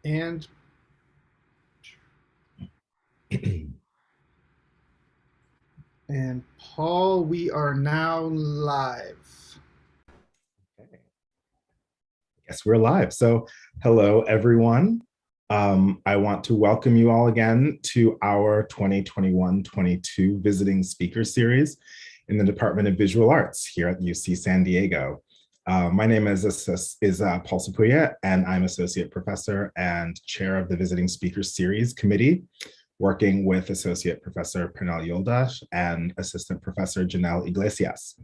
And and Paul, we are now live. Okay. Yes, we're live. So hello, everyone. I want to welcome you all again to our 2021-22 Visiting Speaker Series in the Department of Visual Arts here at UC San Diego. My name is Paul Sapuya, and I'm Associate Professor and Chair of the Visiting Speaker Series Committee, working with Associate Professor Pernell Yoldash and Assistant Professor Janelle Iglesias.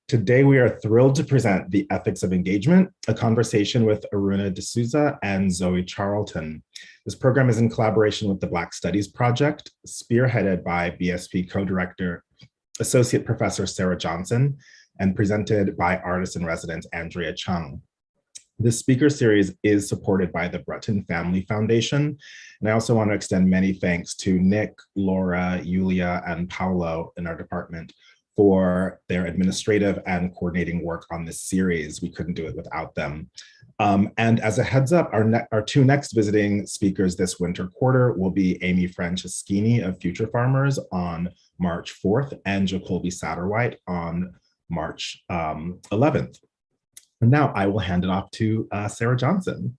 Today, we are thrilled to present The Ethics of Engagement, a conversation with Aruna D'Souza and Zoë Charlton. This program is in collaboration with the Black Studies Project, spearheaded by BSP co-director, Associate Professor Sarah Johnson, and presented by artist-in-residence Andrea Chung. This speaker series is supported by the Breton Family Foundation. And I also want to extend many thanks to Nick, Laura, Yulia, and Paolo in our department for their administrative and coordinating work on this series. We couldn't do it without them. And as a heads up, our two next visiting speakers this winter quarter will be Amy Franceschini of Future Farmers on March 4th and Jacoby Satterwhite on March 11th. And now I will hand it off to Sarah Johnson.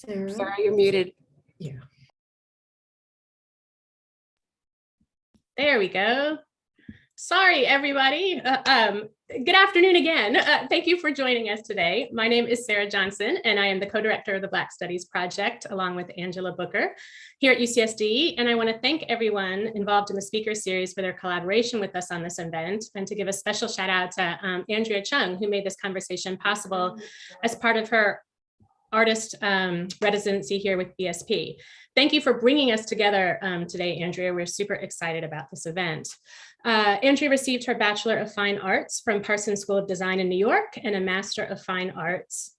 Sarah, you're muted. Yeah. There we go. Sorry, everybody. Good afternoon again. Thank you for joining us today. My name is Sarah Johnson, and I am the co-director of the Black Studies Project, along with Angela Booker here at UCSD. And I want to thank everyone involved in the speaker series for their collaboration with us on this event, and to give a special shout out to Andrea Chung, who made this conversation possible as part of her artist residency here with BSP. Thank you for bringing us together today, Andrea. We're super excited about this event. Andrea received her Bachelor of Fine Arts from Parsons School of Design in New York, and a Master of Fine Arts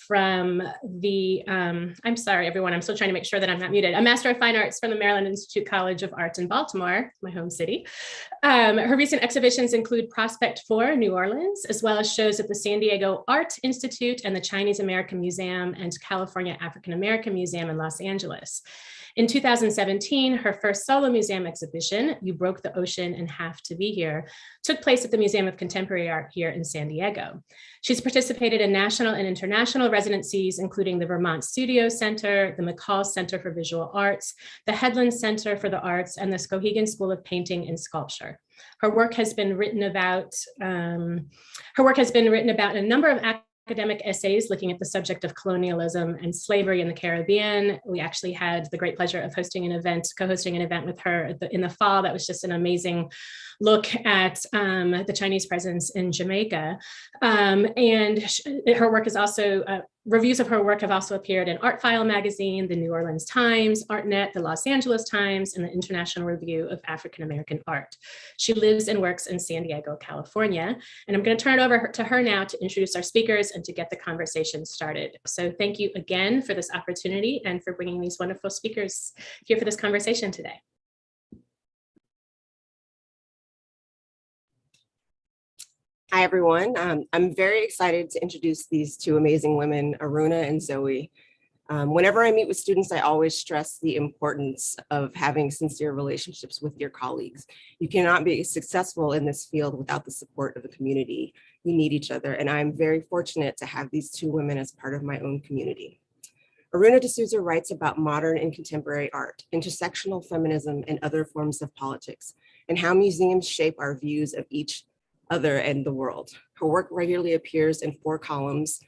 from the, I'm sorry, everyone, I'm still trying to make sure that I'm not muted. A Master of Fine Arts from the Maryland Institute College of Arts in Baltimore, my home city. Her recent exhibitions include Prospect 4, New Orleans, as well as shows at the San Diego Art Institute and the Chinese American Museum and California African American Museum in Los Angeles. In 2017, her first solo museum exhibition, You Broke the Ocean and Have to Be Here, took place at the Museum of Contemporary Art here in San Diego. She's participated in national and international residencies, including the Vermont Studio Center, the McCall Center for Visual Arts, the Headland Center for the Arts, and the Skowhegan School of Painting and Sculpture. Her work has been written about in a number of academic essays looking at the subject of colonialism and slavery in the Caribbean. We actually had the great pleasure of co-hosting an event with her in the fall. That was just an amazing look at the Chinese presence in Jamaica. And her work is also, reviews of her work have also appeared in Art File magazine, the New Orleans Times, ArtNet, the Los Angeles Times, and the International Review of African American Art. She lives and works in San Diego, California. And I'm going to turn it over to her now to introduce our speakers and to get the conversation started. So thank you again for this opportunity and for bringing these wonderful speakers here for this conversation today. Hi, everyone. I'm very excited to introduce these two amazing women, Aruna and Zoe. Whenever I meet with students, I always stress the importance of having sincere relationships with your colleagues. You cannot be successful in this field without the support of the community. You need each other, and I'm very fortunate to have these two women as part of my own community. Aruna D'Souza writes about modern and contemporary art, intersectional feminism, and other forms of politics, and how museums shape our views of each other and the world. Her work regularly appears in 4 columns,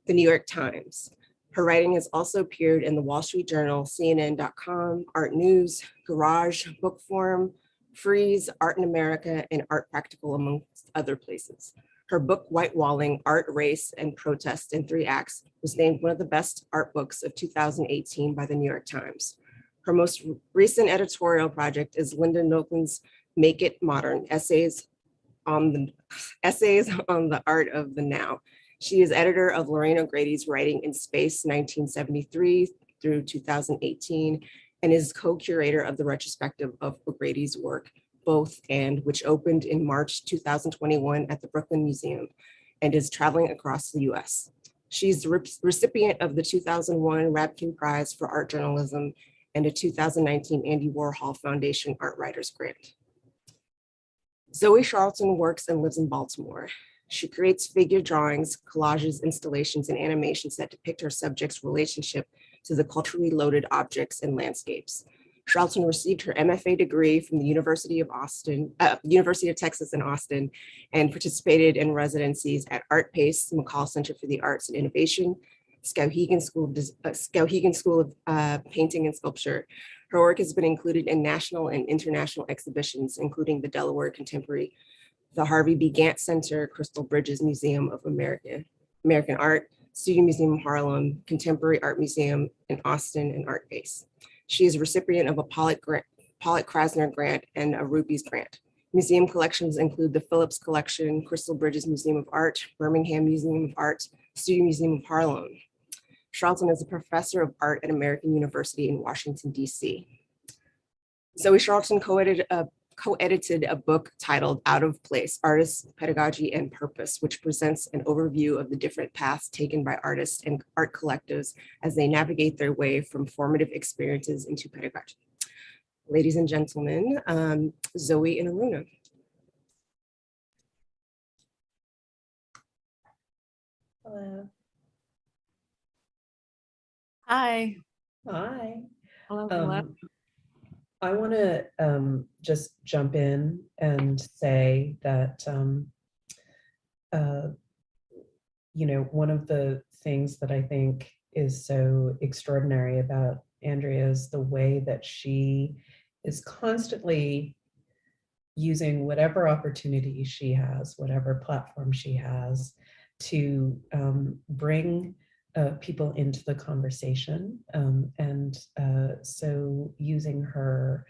the New York Times. Her writing has also appeared in the Wall Street Journal, CNN.com, Art News, Garage, Book Forum, Frieze, Art in America, and Art Practical, amongst other places. Her book, Whitewalling, Art, Race, and Protest in 3 Acts, was named one of the best art books of 2018 by the New York Times. Her most recent editorial project is Linda Nolan's Make It Modern, Essays on the Art of the Now. She is editor of Lorraine O'Grady's Writing in Space 1973 through 2018, and is co-curator of the retrospective of O'Grady's work, Both and, which opened in March 2021 at the Brooklyn Museum, and is traveling across the US. She's the recipient of the 2001 Rabkin Prize for Art Journalism and a 2019 Andy Warhol Foundation Art Writers Grant. Zoë Charlton works and lives in Baltimore. She creates figure drawings, collages, installations, and animations that depict her subject's relationship to the culturally loaded objects and landscapes. Charlton received her MFA degree from the University of Texas in Austin, and participated in residencies at Art Pace, McCall Center for the Arts and Innovation, Skowhegan School of Painting and Sculpture. Her work has been included in national and international exhibitions, including the Delaware Contemporary, the Harvey B. Gantt Center, Crystal Bridges Museum of American Art, Studio Museum of Harlem, Contemporary Art Museum in Austin, and Art Base. She is a recipient of a Pollock Krasner Grant and a Rupees Grant. Museum collections include the Phillips Collection, Crystal Bridges Museum of Art, Birmingham Museum of Art, Studio Museum of Harlem. Charlton is a professor of art at American University in Washington, D.C. Zoë Charlton co-edited a book titled Out of Place, Artists, Pedagogy, and Purpose, which presents an overview of the different paths taken by artists and art collectives as they navigate their way from formative experiences into pedagogy. Ladies and gentlemen, Zoë and Aruna. Hello. Hi. Hi. Hello. I want to just jump in and say that, one of the things that I think is so extraordinary about Andrea is the way that she is constantly using whatever opportunity she has, whatever platform she has, to bring people into the conversation, so using her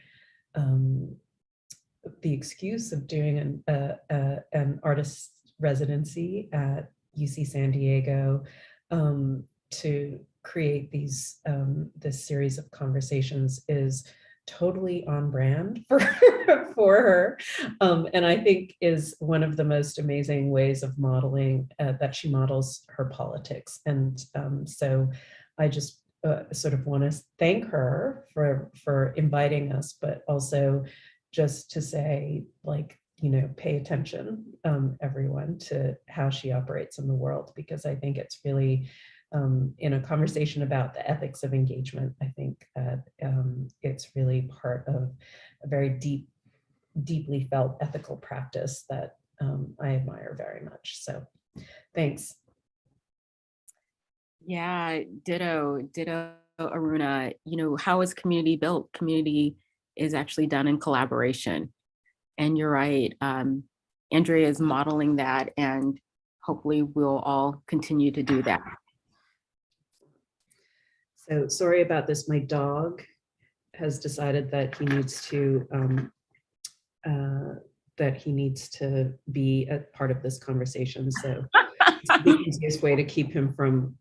the excuse of doing an artist residency at UC San Diego to create these this series of conversations is totally on brand for her, and I think is one of the most amazing ways of modeling that she models her politics. And so I just sort of want to thank her for inviting us, but also just to say, like, pay attention, everyone, to how she operates in the world, because I think it's really in a conversation about the ethics of engagement, I think that it's really part of a very deeply felt ethical practice that I admire very much. So thanks. Yeah, ditto, Aruna. How is community built? Community is actually done in collaboration. And you're right, Andrea is modeling that, and hopefully we'll all continue to do that. So sorry about this. My dog has decided that he needs to be a part of this conversation. So it's the easiest way to keep him from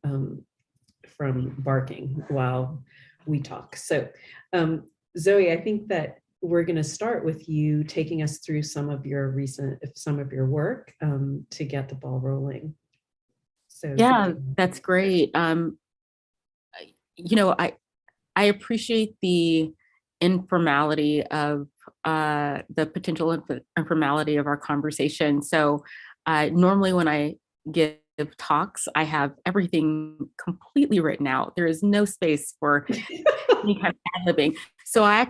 barking while we talk. So Zoë, I think that we're going to start with you taking us through some of your work to get the ball rolling. So yeah, that's great. I appreciate the informality of the potential informality of our conversation. So normally when I give talks, I have everything completely written out. There is no space for any kind of ad-libbing. So I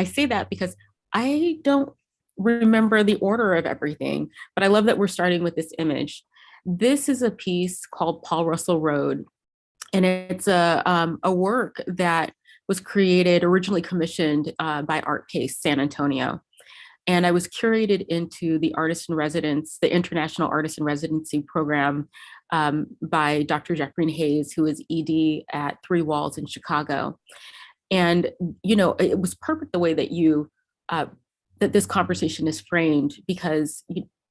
say that because I don't remember the order of everything, but I love that we're starting with this image. This is a piece called Paul Russell Road, and it's a work that was originally commissioned by Art Pace San Antonio. And I was curated into the artist in residence, the International Artist in Residency program by Dr. Jeffrey Hayes, who is ED at Three Walls in Chicago. And, you know, it was perfect the way that that this conversation is framed, because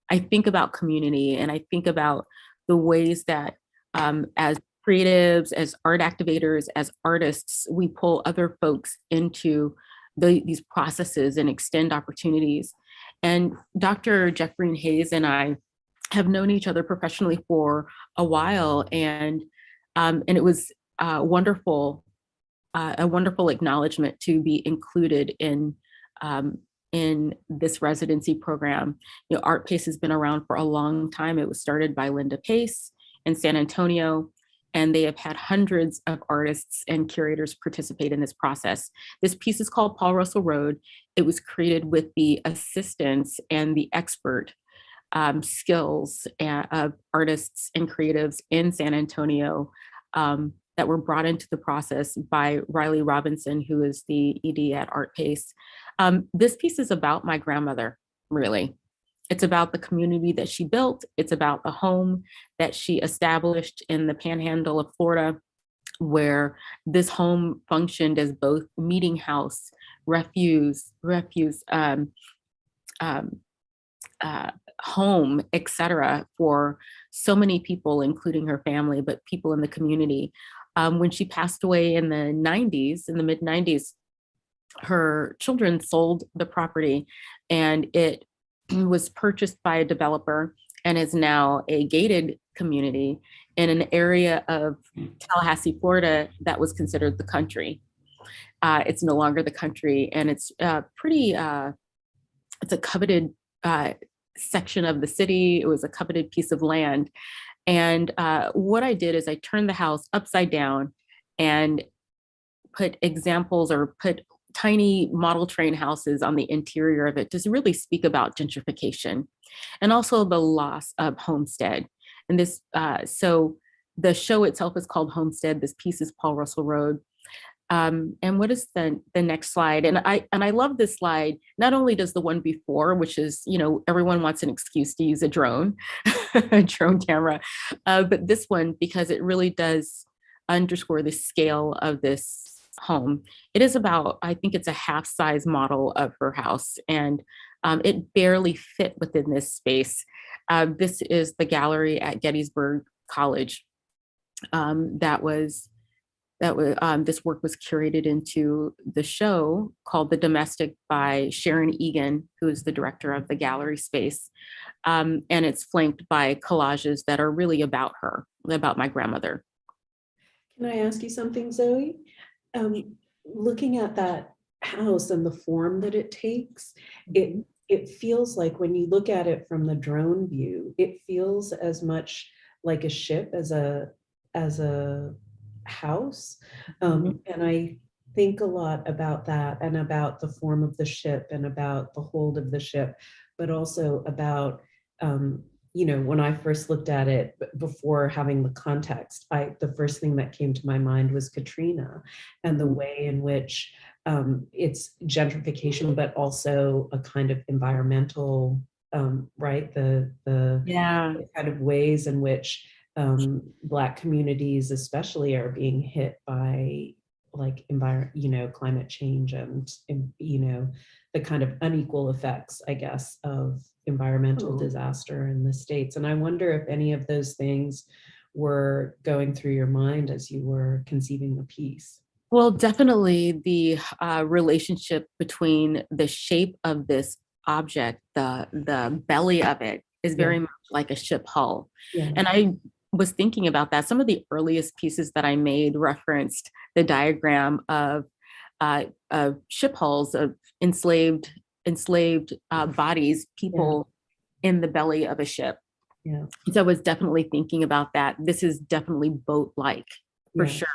I think about community, and I think about the ways that as creatives, as art activators, as artists, we pull other folks into these processes and extend opportunities. And Dr. Jeffrey Hayes and I have known each other professionally for a while, and it was a wonderful acknowledgement to be included in this residency program. You know, Art Pace has been around for a long time. It was started by Linda Pace in San Antonio, and they have had hundreds of artists and curators participate in this process. This piece is called Paul Russell Road. It was created with the assistance and the expert skills of artists and creatives in San Antonio that were brought into the process by Riley Robinson, who is the ED at Art Pace. This piece is about my grandmother, really. It's about the community that she built. It's about the home that she established in the panhandle of Florida, where this home functioned as both meeting house, home, etc., for so many people, including her family, but people in the community. When she passed away in the mid 90s, her children sold the property, and it was purchased by a developer and is now a gated community in an area of Tallahassee, Florida, that was considered the country. It's no longer the country, and it's it's a coveted section of the city. It was a coveted piece of land. And what I did is I turned the house upside down and put examples, or put tiny model train houses on the interior of it to really speak about gentrification and also the loss of homestead. And this, so the show itself is called Homestead. This piece is Paul Russell Road. And what is the next slide? And I love this slide. Not only does the one before, which is, you know, everyone wants an excuse to use a drone, a drone camera, but this one, because it really does underscore the scale of this home. It is about, I think it's a half size model of her house, and it barely fit within this space. This is the gallery at Gettysburg College. This work was curated into the show called The Domestic by Sharon Egan, who is the director of the gallery space. And it's flanked by collages that are really about her, about my grandmother. Can I ask you something, Zoe? Looking at that house and the form that it takes, it feels like, when you look at it from the drone view, it feels as much like a ship as a house. And I think a lot about that, and about the form of the ship, and about the hold of the ship, but also about, you know, when I first looked at it before having the context, the first thing that came to my mind was Katrina, and the way in which it's gentrification, but also a kind of environmental, right? The kind of ways in which Black communities especially are being hit by, like, climate change, and you know, the kind of unequal effects, I guess, of environmental disaster in the States. And I wonder if any of those things were going through your mind as you were conceiving the piece. Well, definitely the relationship between the shape of this object, the belly of it, is very much like a ship hull. Yeah. And I was thinking about that. Some of the earliest pieces that I made referenced the diagram of ship hulls, of enslaved bodies, people in the belly of a ship. Yeah. So I was definitely thinking about that. This is definitely boat-like, for sure.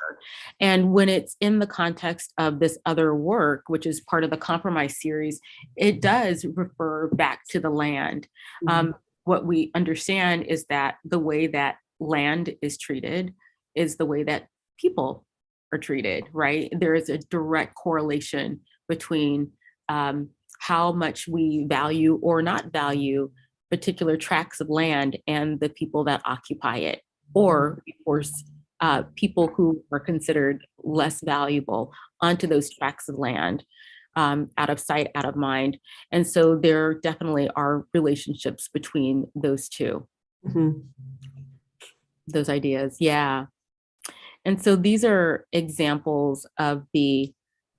And when it's in the context of this other work, which is part of the Compromise series, it does refer back to the land. What we understand is that the way that land is treated is the way that people are treated, right? There is a direct correlation between how much we value or not value particular tracts of land and the people that occupy it, or of course, people who are considered less valuable onto those tracts of land, out of sight, out of mind. And so there definitely are relationships between those two, those ideas. Yeah. And so these are examples of the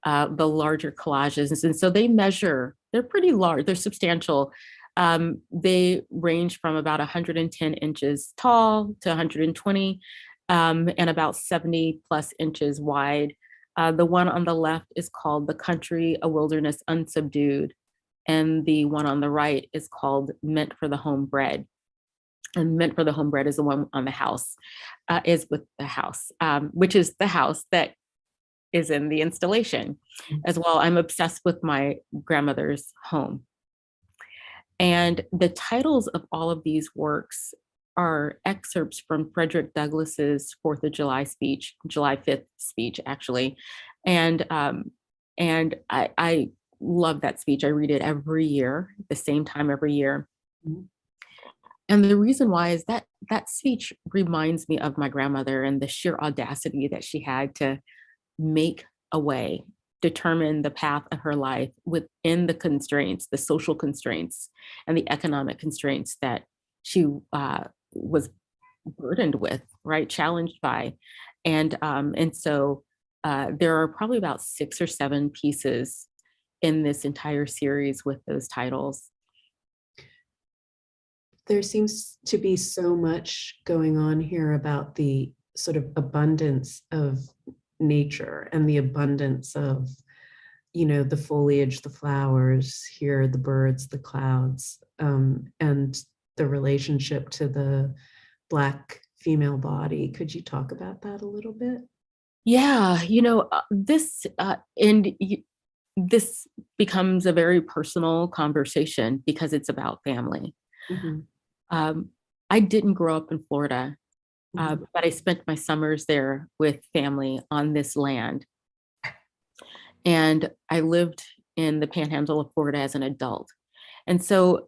larger collages. And so they measure, they're pretty large, they're substantial. They range from about 110 inches tall to 120 and about 70 plus inches wide. The one on the left is called The Country, a Wilderness Unsubdued. And the one on the right is called Meant for the Homebred. And Meant for the Homebred is the one on the house, is with the house, which is the house that is in the installation as well. I'm obsessed with my grandmother's home. And the titles of all of these works are excerpts from Frederick Douglass's 4th of July speech, July 5th speech, actually. And I love that speech. I read it every year, the same time every year. And the reason why is that that speech reminds me of my grandmother and the sheer audacity that she had to make a way, determine the path of her life within the constraints, the social constraints and the economic constraints that she was burdened with, right, challenged by. And so there are probably about 6 or 7 pieces in this entire series with those titles. There seems to be so much going on here about the sort of abundance of nature and the abundance of, you know, the foliage, the flowers, here, the birds, the clouds, and the relationship to the Black female body. Could you talk about that a little bit? Yeah, you know, this becomes a very personal conversation because it's about family. I didn't grow up in Florida, but I spent my summers there with family on this land. And I lived in the panhandle of Florida as an adult. And so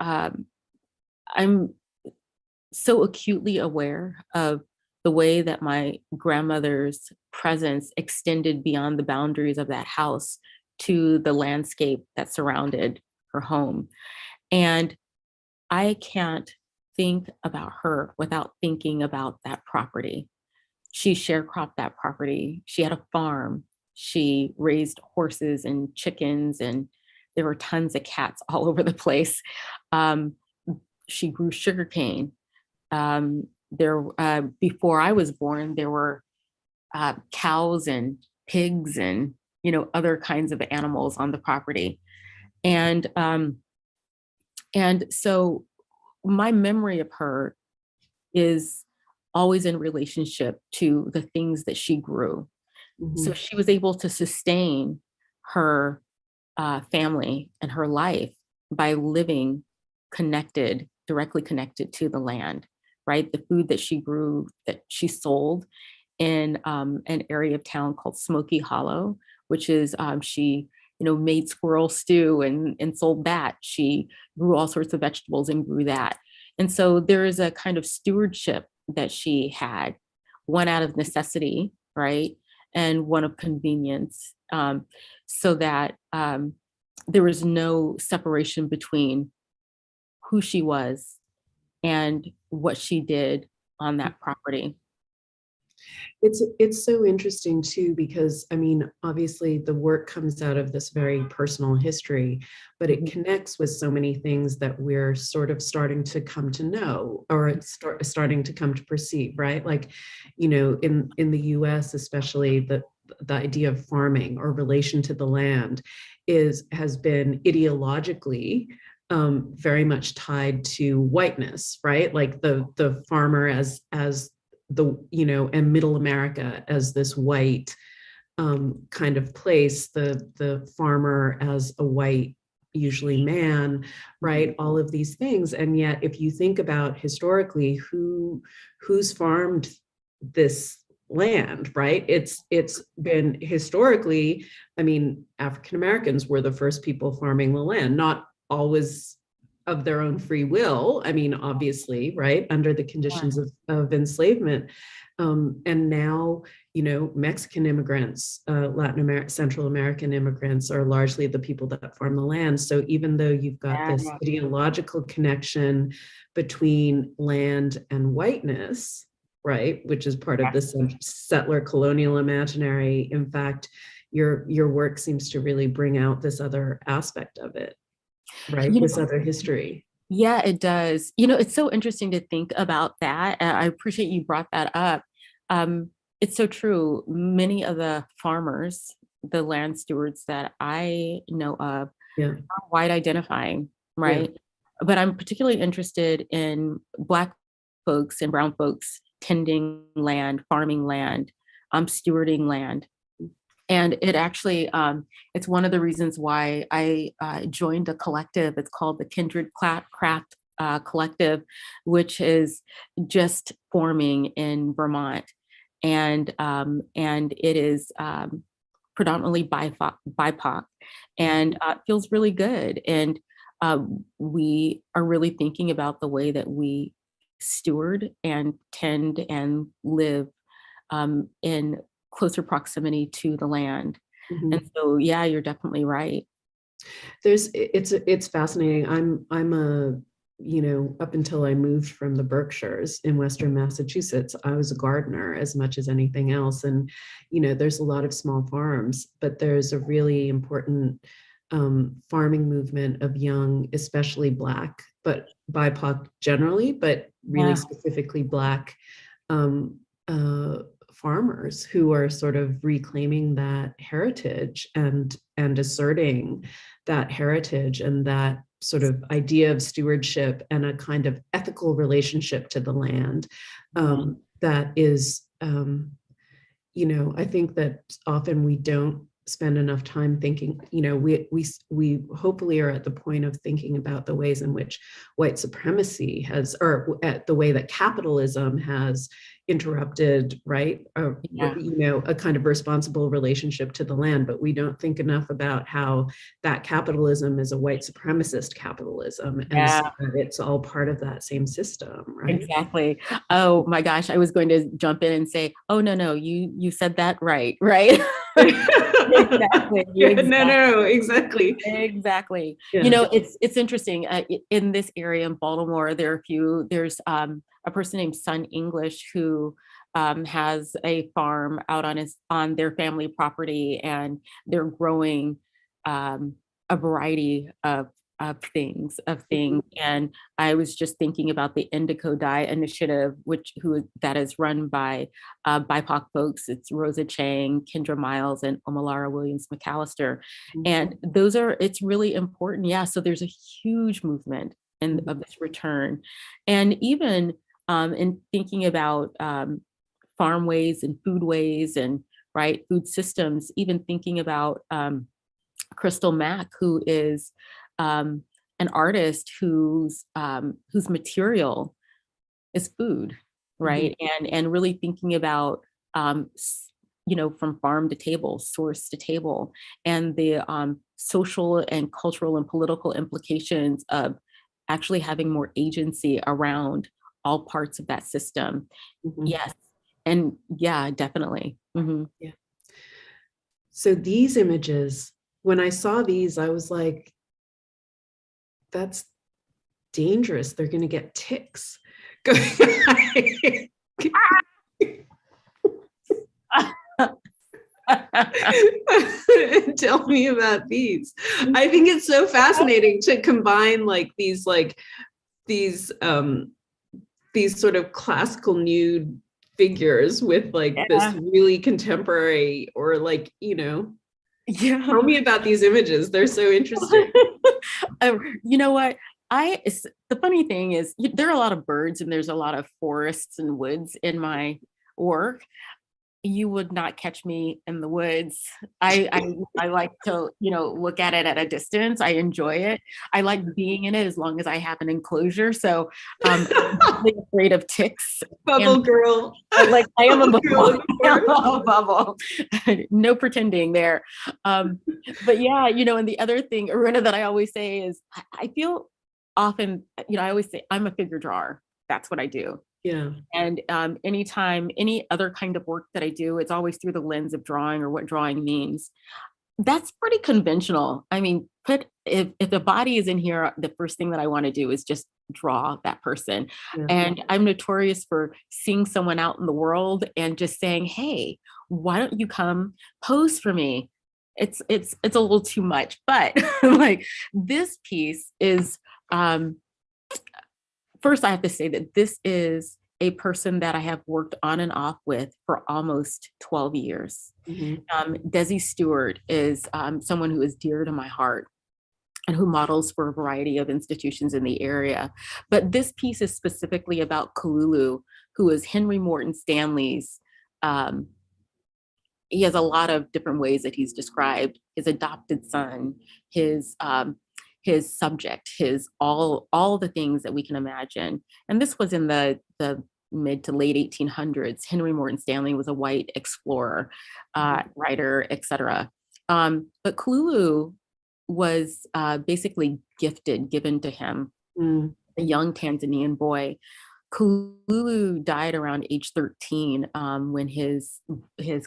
I'm so acutely aware of the way that my grandmother's presence extended beyond the boundaries of that house to the landscape that surrounded her home. And I can't think about her without thinking about that property. She sharecropped that property. She had a farm. She raised horses and chickens, and there were tons of cats all over the place. She grew sugarcane. Before I was born, there were cows and pigs and, you know, other kinds of animals on the property. And so my memory of her is always in relationship to the things that she grew. So she was able to sustain her family and her life by living connected, directly connected to the land, right? The food that she grew, that she sold in an area of town called Smoky Hollow, which is she, you know, made squirrel stew and sold that. She grew all sorts of vegetables and grew that. And so there is a kind of stewardship that she had, one out of necessity, right? And one of convenience, so that there was no separation between who she was and what she did on that property. It's so interesting too, because I mean, obviously the work comes out of this very personal history, but it connects with so many things that we're sort of starting to come to know, or starting to come to perceive, right? Like, you know, in the US, especially the idea of farming or relation to the land has been ideologically very much tied to whiteness, right? Like the farmer as the, you know, and middle America as this white kind of place, the farmer as a white, usually man, right? All of these things. And yet, if you think about historically, who's farmed this land, right? It's been historically, I mean, African Americans were the first people farming the land, not always of their own free will. I mean, obviously, right, under the conditions of enslavement. And now, you know, Mexican immigrants, Central American immigrants are largely the people that farm the land. So even though you've got this ideological connection between land and whiteness, right, which is part of this settler colonial imaginary, in fact, your work seems to really bring out this other aspect of it, right? This other history. Yeah, it does. You know, it's so interesting to think about that. I appreciate you brought that up. It's so true. Many of the farmers, the land stewards that I know of, are white identifying, right? Yeah. But I'm particularly interested in Black folks and brown folks tending land, farming land, stewarding land. And it actually, it's one of the reasons why I joined a collective. It's called the Kindred Craft Collective, which is just forming in Vermont. And it is predominantly BIPOC, and it feels really good. And we are really thinking about the way that we steward and tend and live in closer proximity to the land. Mm-hmm. And so, yeah, you're definitely right. It's fascinating. I'm a, you know, up until I moved from the Berkshires in Western Massachusetts, I was a gardener as much as anything else. And, you know, there's a lot of small farms, but there's a really important farming movement of young, especially Black, but BIPOC generally, but really specifically Black farmers who are sort of reclaiming that heritage and asserting that heritage and that sort of idea of stewardship and a kind of ethical relationship to the land that is, you know, I think that often we don't spend enough time thinking, you know, we hopefully are at the point of thinking about the ways in which white supremacy has, or at the way that capitalism has interrupted, right? You know, a kind of responsible relationship to the land, but we don't think enough about how that capitalism is a white supremacist capitalism, and so it's all part of that same system, right? Exactly. Oh my gosh, I was going to jump in and say, oh no, you said that right? Exactly. No, exactly. Yeah. You know, it's interesting. In this area in Baltimore, there's a person named Sun English who has a farm out on their family property, and they're growing a variety of things. And I was just thinking about the Indigo Dye Initiative, that is run by BIPOC folks. It's Rosa Chang, Kendra Miles, and Omalara Williams McAllister. Mm-hmm. And it's really important. Yeah. So there's a huge movement of this return. And even in thinking about farmways and foodways and food systems, even thinking about Crystal Mack, who is an artist whose material is food, right? Mm-hmm. And really thinking about, you know, from farm to table, source to table, and the social and cultural and political implications of actually having more agency around all parts of that system. Mm-hmm. Yes. And yeah, definitely. Mm-hmm. Yeah. So these images, when I saw these, I was like, that's dangerous. They're going to get ticks. Tell me about these. I think it's so fascinating to combine these sort of classical nude figures with this really contemporary, or you know. Yeah. Tell me about these images. They're so interesting. You know what? The funny thing is, there are a lot of birds and there's a lot of forests and woods in my work. you would not catch me in the woods. I like to, look at it at a distance. I enjoy it. I like being in it as long as I have an enclosure. So I'm really afraid of ticks. Bubble girl. I am a Girl bubble. No pretending there. But yeah, and the other thing, Aruna, that I always say is I feel often, I always say I'm a figure drawer. That's what I do. Yeah. And anytime, any other kind of work that I do, it's always through the lens of drawing or what drawing means. That's pretty conventional. I mean, if the body is in here, the first thing that I want to do is just draw that person. Yeah. And I'm notorious for seeing someone out in the world and just saying, hey, why don't you come pose for me? It's a little too much, but like this piece is, first, I have to say that this is a person that I have worked on and off with for almost 12 years. Mm-hmm. Desi Stewart is someone who is dear to my heart and who models for a variety of institutions in the area. But this piece is specifically about Kululu, who is Henry Morton Stanley's. He has a lot of different ways that he's described his adopted son, his subject, his all the things that we can imagine. And this was in the mid to late 1800s. Henry Morton Stanley was a white explorer, writer, etc. But Kululu was basically given to him, a young Tanzanian boy. Kululu died around age 13 when his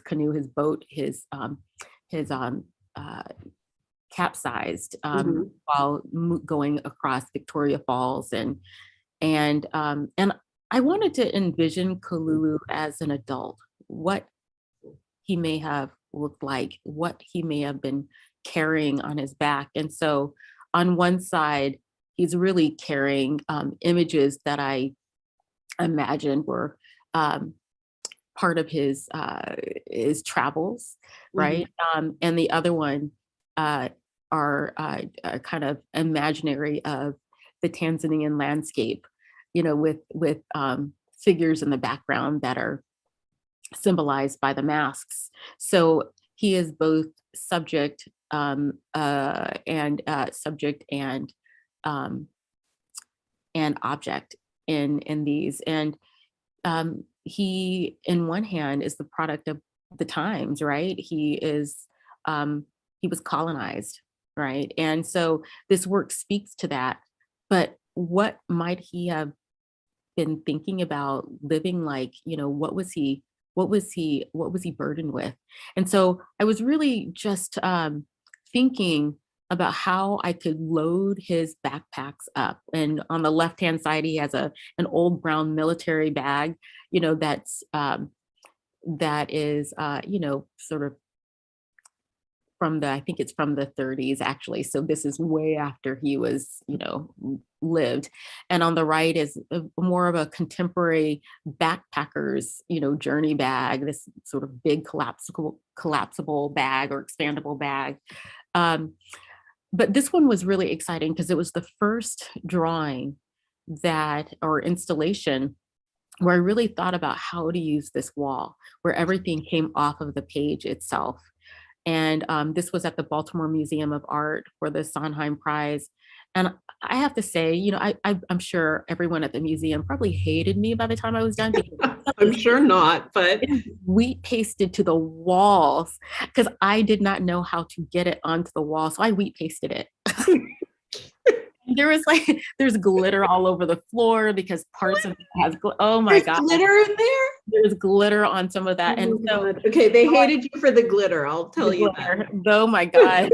canoe, his boat, his capsized while going across Victoria Falls, and I wanted to envision Kululu as an adult, what he may have looked like, what he may have been carrying on his back. And so on one side, he's really carrying images that I imagined were part of his travels, right? And the other one are kind of imaginary of the Tanzanian landscape, with figures in the background that are symbolized by the masks. So he is both subject and object in these. And he, in one hand, is the product of the times, right? He was colonized, right? And so this work speaks to that. But what might he have been thinking about, living like? What was he burdened with? And so I was really just thinking about how I could load his backpacks up. And on the left-hand side, he has an old brown military bag, that is, sort of I think it's from the 30s, actually. So this is way after he was, lived. And on the right is more of a contemporary backpacker's, journey bag, this sort of big collapsible bag or expandable bag. But this one was really exciting because it was the first drawing or installation where I really thought about how to use this wall, where everything came off of the page itself. And this was at the Baltimore Museum of Art for the Sondheim Prize. And I have to say, I'm sure everyone at the museum probably hated me by the time I was done. I'm sure not, but wheat pasted to the walls because I did not know how to get it onto the wall. So I wheat pasted it. There's glitter all over the floor because parts of it has, oh my God. Glitter in there? There's glitter on some of that. And so, okay, they hated you for the glitter, I'll tell you that. Oh my God.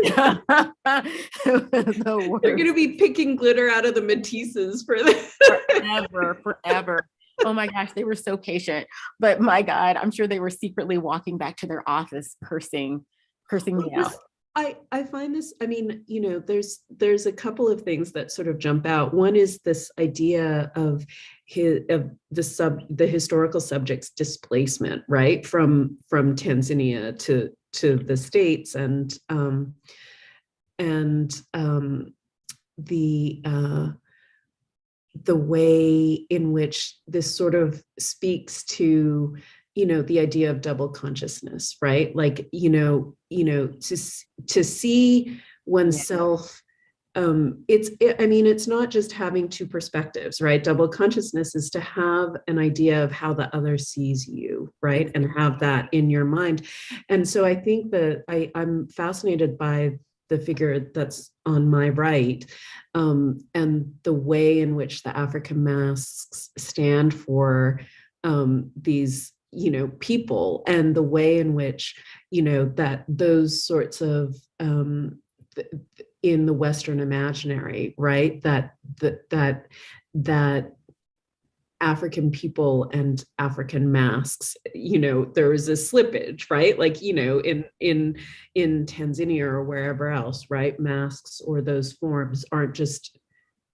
They're going to be picking glitter out of the Matisses for this. Forever. Oh my gosh, they were so patient. But my God, I'm sure they were secretly walking back to their office cursing me out. I find this, there's a couple of things that sort of jump out. One is this idea of the historical subject's displacement, right? From Tanzania to the States, and the way in which this sort of speaks to the idea of double consciousness, right? Like, to see oneself, it's not just having two perspectives, right? Double consciousness is to have an idea of how the other sees you, right? And have that in your mind. And so I think that I'm fascinated by the figure that's on my right, and the way in which the African masks stand for these people, and the way in which that those sorts of in the Western imaginary, right, that African people and African masks, there is a slippage, right? Like, in Tanzania or wherever else, right? Masks or those forms aren't just,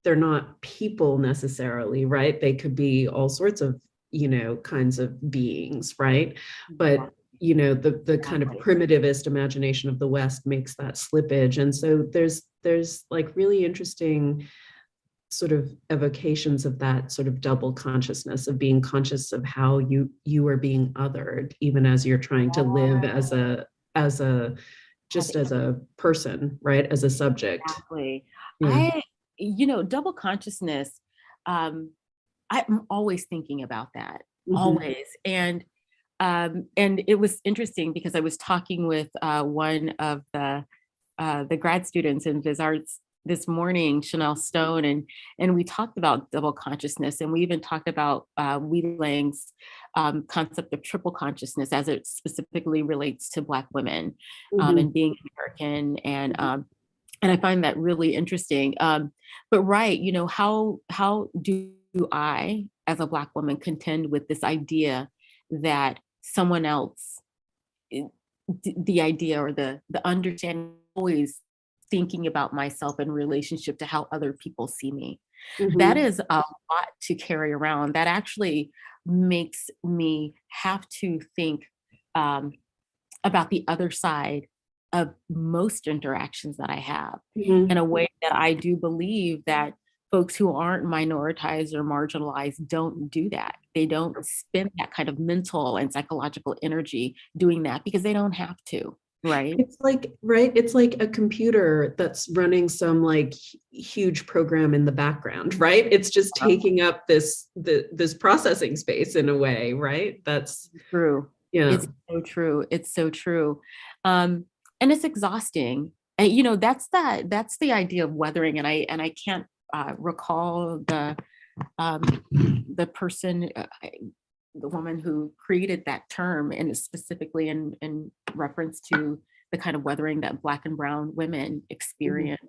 they're not people necessarily, right? They could be all sorts of, kinds of beings, right? But the kind of primitivist imagination of the West makes that slippage. And so there's like really interesting sort of evocations of that sort of double consciousness, of being conscious of how you are being othered, even as you're trying to live as a person, right? As a subject. Exactly. Yeah. Double consciousness, I'm always thinking about that, Mhm. always. And it was interesting because I was talking with one of the grad students in Viz Arts this morning, Chanel Stone, and we talked about double consciousness, and we even talked about Wheelang's concept of triple consciousness as it specifically relates to Black women, and being American, and I find that really interesting. But right, how do I, as a Black woman, contend with this idea that someone else, the idea or the understanding, always thinking about myself in relationship to how other people see me. That is a lot to carry around. That actually makes me have to think about the other side of most interactions that I have, in a way that I do believe that folks who aren't minoritized or marginalized don't do that. They don't spend that kind of mental and psychological energy doing that because they don't have to, right? It's like, right, it's like a computer that's running some like huge program in the background, right? It's just taking up this processing space in a way, right? That's true. Yeah. It's so true. It's so true. And it's exhausting. And that's the idea of weathering. And I can't recall the person, the woman who created that term, and specifically in reference to the kind of weathering that Black and brown women experience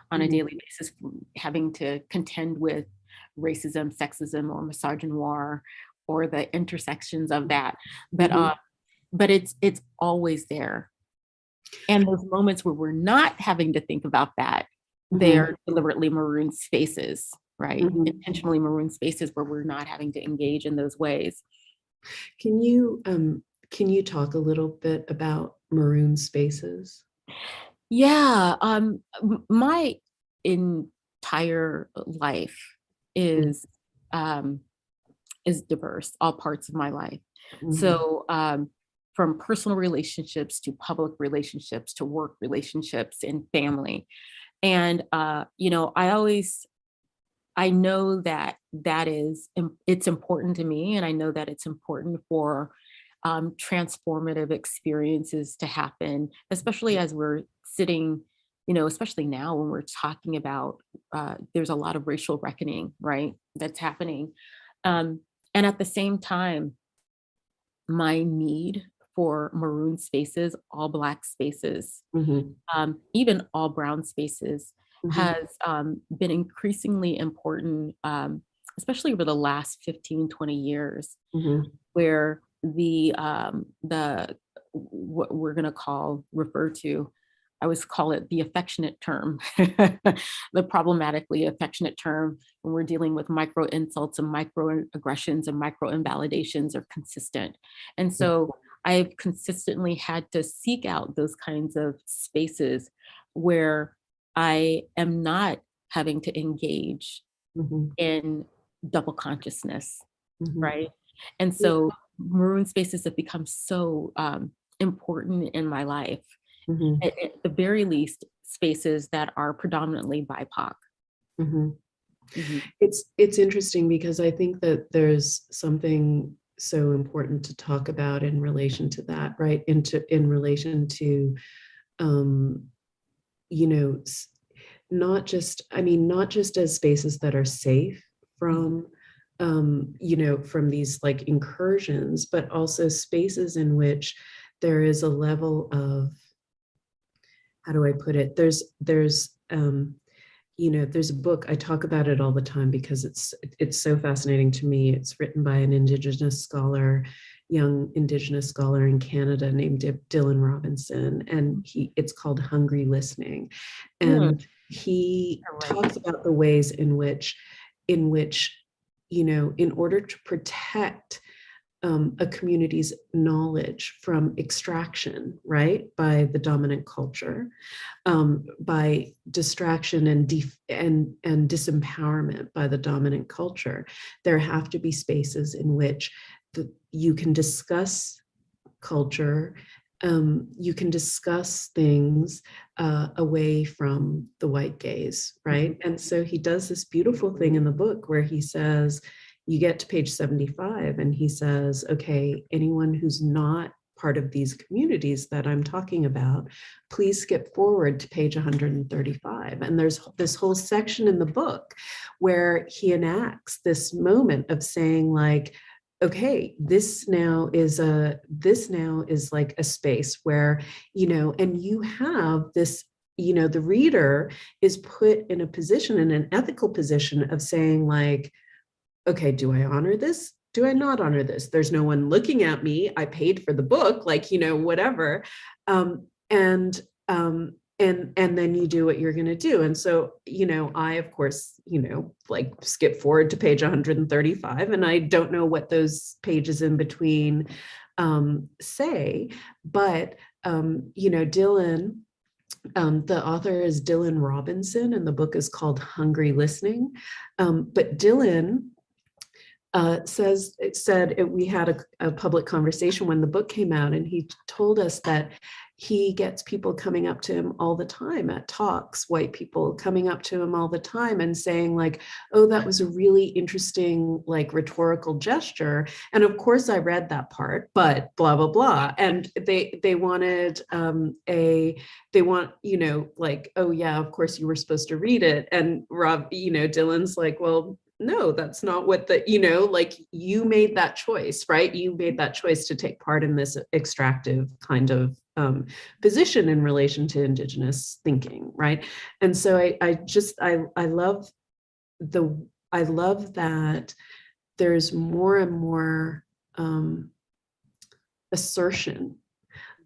on a daily basis, having to contend with racism, sexism, or misogynoir, or the intersections of that. But it's always there. And those moments where we're not having to think about that, they're deliberately marooned spaces, right? Intentionally marooned spaces where we're not having to engage in those ways. Can you talk a little bit about maroon spaces? Yeah, my entire life is diverse, all parts of my life. So from personal relationships to public relationships to work relationships and family. And, I know that it's important to me. And I know that it's important for transformative experiences to happen, especially as we're sitting, especially now when we're talking about, there's a lot of racial reckoning, right, that's happening. And at the same time, my need for maroon spaces, all Black spaces, even all brown spaces, has been increasingly important, especially over the last 15, 20 years, where what we're going to refer to, I always call it the affectionate term, the problematically affectionate term, when we're dealing with micro insults and microaggressions and micro invalidations are consistent. And so I've consistently had to seek out those kinds of spaces where I am not having to engage in double consciousness, right? And so maroon spaces have become so important in my life. Mhm. At the very least, spaces that are predominantly BIPOC. Mhm. Mhm. It's interesting because I think that there's something so important to talk about in relation to that, right? In relation to, you know, not just, I mean, not just as spaces that are safe from, you know, from these like incursions, but also spaces in which there is a level of, how do I put it? You know, there's a book, I talk about it all the time because it's so fascinating to me. It's written by an Indigenous scholar, young Indigenous scholar in Canada named Dylan Robinson, and it's called Hungry Listening. And he talks about the ways in which, you know, in order to protect a community's knowledge from extraction, right, by the dominant culture, by distraction and disempowerment by the dominant culture, there have to be spaces in which you can discuss culture, you can discuss things away from the white gaze, right? And so he does this beautiful thing in the book where he says, you get to page 75 and he says, okay, anyone who's not part of these communities that I'm talking about, please skip forward to page 135. And there's this whole section in the book where he enacts this moment of saying like, okay, this now is like a space where, you know, and you have this, you know, the reader is put in a position, in an ethical position of saying like, okay, do I honor this? Do I not honor this? There's no one looking at me. I paid for the book, like, you know, whatever. And then you do what you're going to do. And so, you know, I, of course, you know, like skip forward to page 135, and I don't know what those pages in between say, but, you know, Dylan, the author is Dylan Robinson, and the book is called Hungry Listening. But Dylan we had a public conversation when the book came out, and he told us that he gets people coming up to him all the time at talks, white people coming up to him all the time and saying like, oh, that was a really interesting like rhetorical gesture. And of course I read that part, but blah, blah, blah. And they wanted they want, you know, like, oh yeah, of course you were supposed to read it. And Rob, you know, Dylan's like, well, no, that's not what the, you know, like you made that choice, right? You made that choice to take part in this extractive kind of position in relation to Indigenous thinking, right? And so I love that there's more and more assertion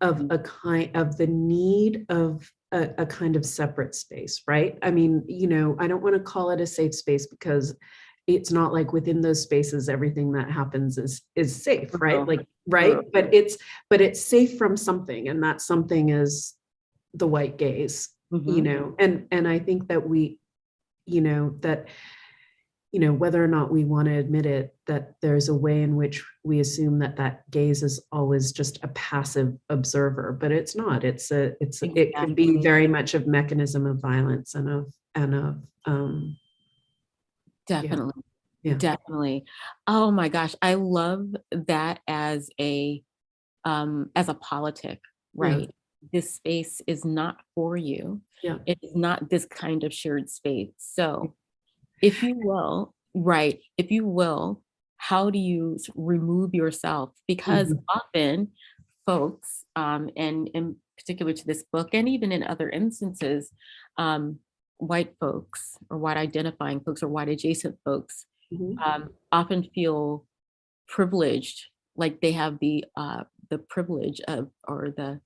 of a kind of the need of a kind of separate space, right? I mean, you know, I don't want to call it a safe space because it's not like within those spaces everything that happens is safe, right? Like, right? But it's safe from something, and that something is the white gaze, you know. And I think that we, you know, that, you know, whether or not we want to admit it, that there's a way in which we assume that that gaze is always just a passive observer, but it's not. It can be very much a mechanism of violence and of Definitely. Yeah. Definitely. Oh my gosh. I love that as a politic, right? This space is not for you. Yeah. It is not this kind of shared space. So if you will, right, if you will, how do you remove yourself? Because often folks, and in particular to this book, and even in other instances, white folks or white identifying folks or white adjacent folks often feel privileged, like they have the privilege of, or the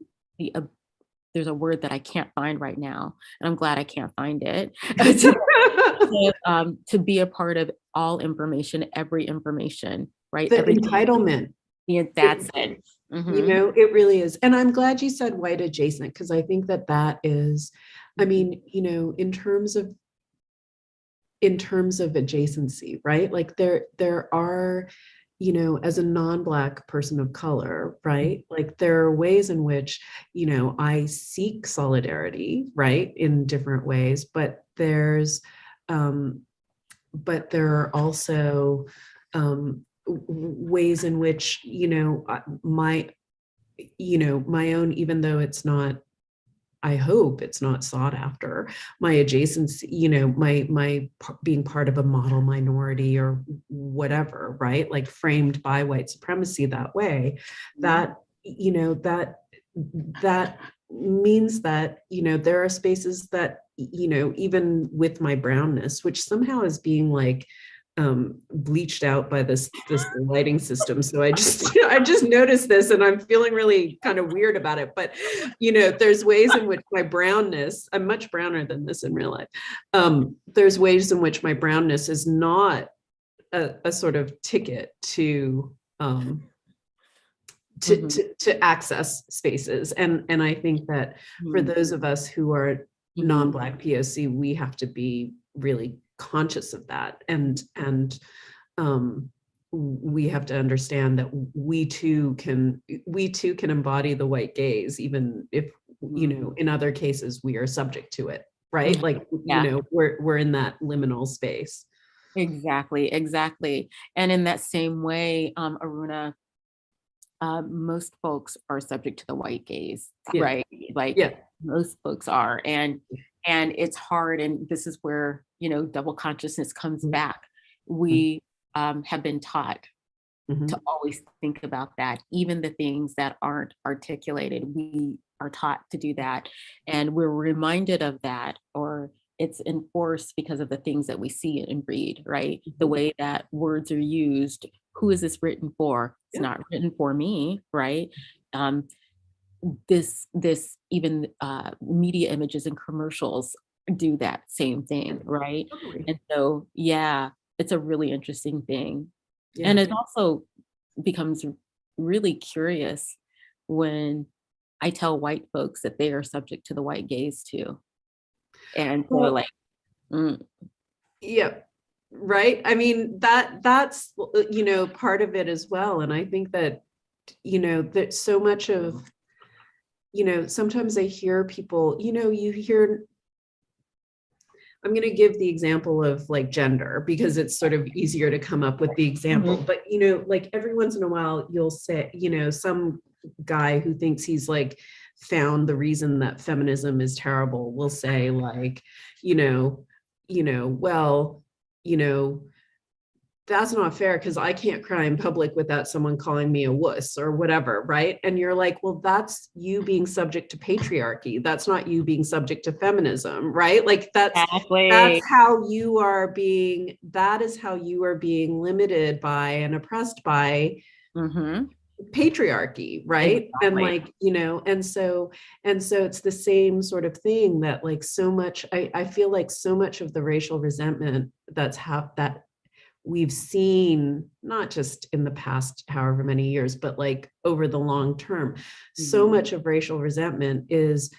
there's a word that I can't find right now, and I'm glad I can't find it. To be a part of all information, every information, right? The entitlement. Yeah, that's it. You know, it really is. And I'm glad you said white adjacent, because I think that is, I mean, you know, in terms of adjacency, right? Like there are, you know, as a non-Black person of color, right? Like there are ways in which, you know, I seek solidarity, right, in different ways, but there are also ways in which, you know, my own, even though it's not, I hope it's not sought after, my adjacency, you know, my being part of a model minority or whatever, right? Like framed by white supremacy that way, that, you know, that means that, you know, there are spaces that, you know, even with my brownness, which somehow is being like bleached out by this lighting system. So I just noticed this and I'm feeling really kind of weird about it. But, you know, there's ways in which my brownness, I'm much browner than this in real life. There's ways in which my brownness is not a sort of ticket to access spaces. And I think that for those of us who are non-Black POC, we have to be really conscious of that, and we have to understand that we too can embody the white gaze, even if, you know, in other cases we are subject to it, right? Like, you know, we're in that liminal space. Exactly. And in that same way, Aruna, most folks are subject to the white gaze, right? Like most folks are, and it's hard. And this is where, you know, double consciousness comes back. We have been taught to always think about that. Even the things that aren't articulated, we are taught to do that. And we're reminded of that, or it's enforced because of the things that we see and read, right? The way that words are used. Who is this written for? It's not written for me, right? This even media images and commercials do that same thing, right? And so, it's a really interesting thing. And it also becomes really curious when I tell white folks that they are subject to the white gaze too. And they're like, right. I mean, that's, you know, part of it as well. And I think that, you know, that so much of, you know, sometimes I hear people, you know, I'm going to give the example of like gender because it's sort of easier to come up with the example, but, you know, like every once in a while you'll say, you know, some guy who thinks he's like found the reason that feminism is terrible will say like, well, you know, that's not fair because I can't cry in public without someone calling me a wuss or whatever, right? And you're like, well, that's you being subject to patriarchy. That's not you being subject to feminism, right? Like that's how you are being, that is how you are being limited by and oppressed by patriarchy, right? Exactly. And like, you know, and so it's the same sort of thing that like so much, I feel like so much of the racial resentment that we've seen, not just in the past however many years, but like over the long term, so much of racial resentment is,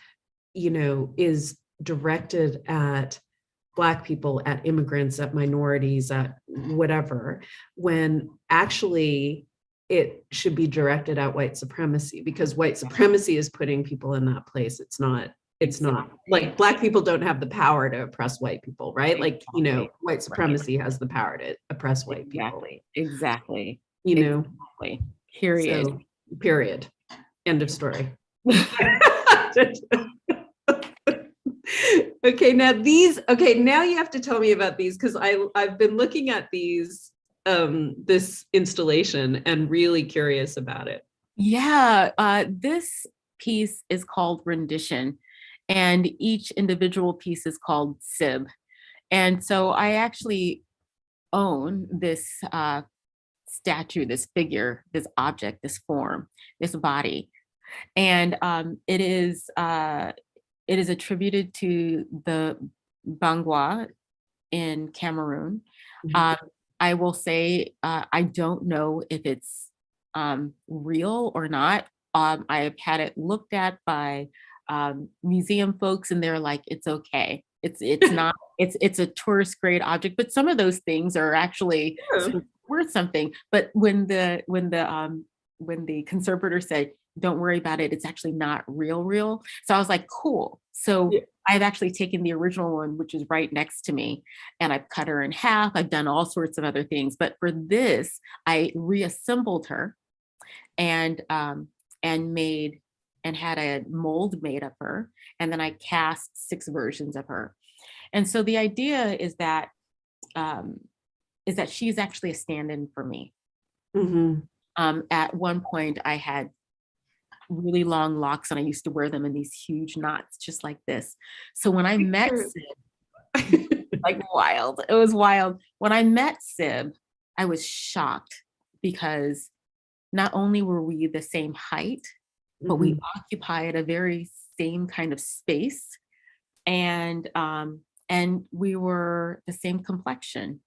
you know, is directed at Black people, at immigrants, at minorities, at whatever, when actually it should be directed at white supremacy, because white supremacy is putting people in that place. It's not like Black people don't have the power to oppress white people, right? Like, you know, white supremacy has the power to oppress white people. Exactly. You know, period. So, period. End of story. Okay, now you have to tell me about these because I've been looking at these, this installation and really curious about it. Yeah, this piece is called Rendition. And each individual piece is called SIB. And so I actually own this statue, this figure, this object, this form, this body. And it is attributed to the Bangwa in Cameroon. I will say, I don't know if it's real or not. I have had it looked at by museum folks, and they're like, it's okay. It's not. It's a tourist grade object, but some of those things are actually worth something. But when the conservator said, don't worry about it, it's actually not real. So I was like, cool. So Yeah. I've actually taken the original one, which is right next to me, and I've cut her in half. I've done all sorts of other things. But for this, I reassembled her and made and had a mold made of her. And then I cast 6 versions of her. And so the idea is that she's actually a stand-in for me. At one point, I had really long locks and I used to wear them in these huge knots, just like this. So when I met Sib, like wild, it was wild. When I met Sib, I was shocked because not only were we the same height, but we occupied a very same kind of space, and we were the same complexion.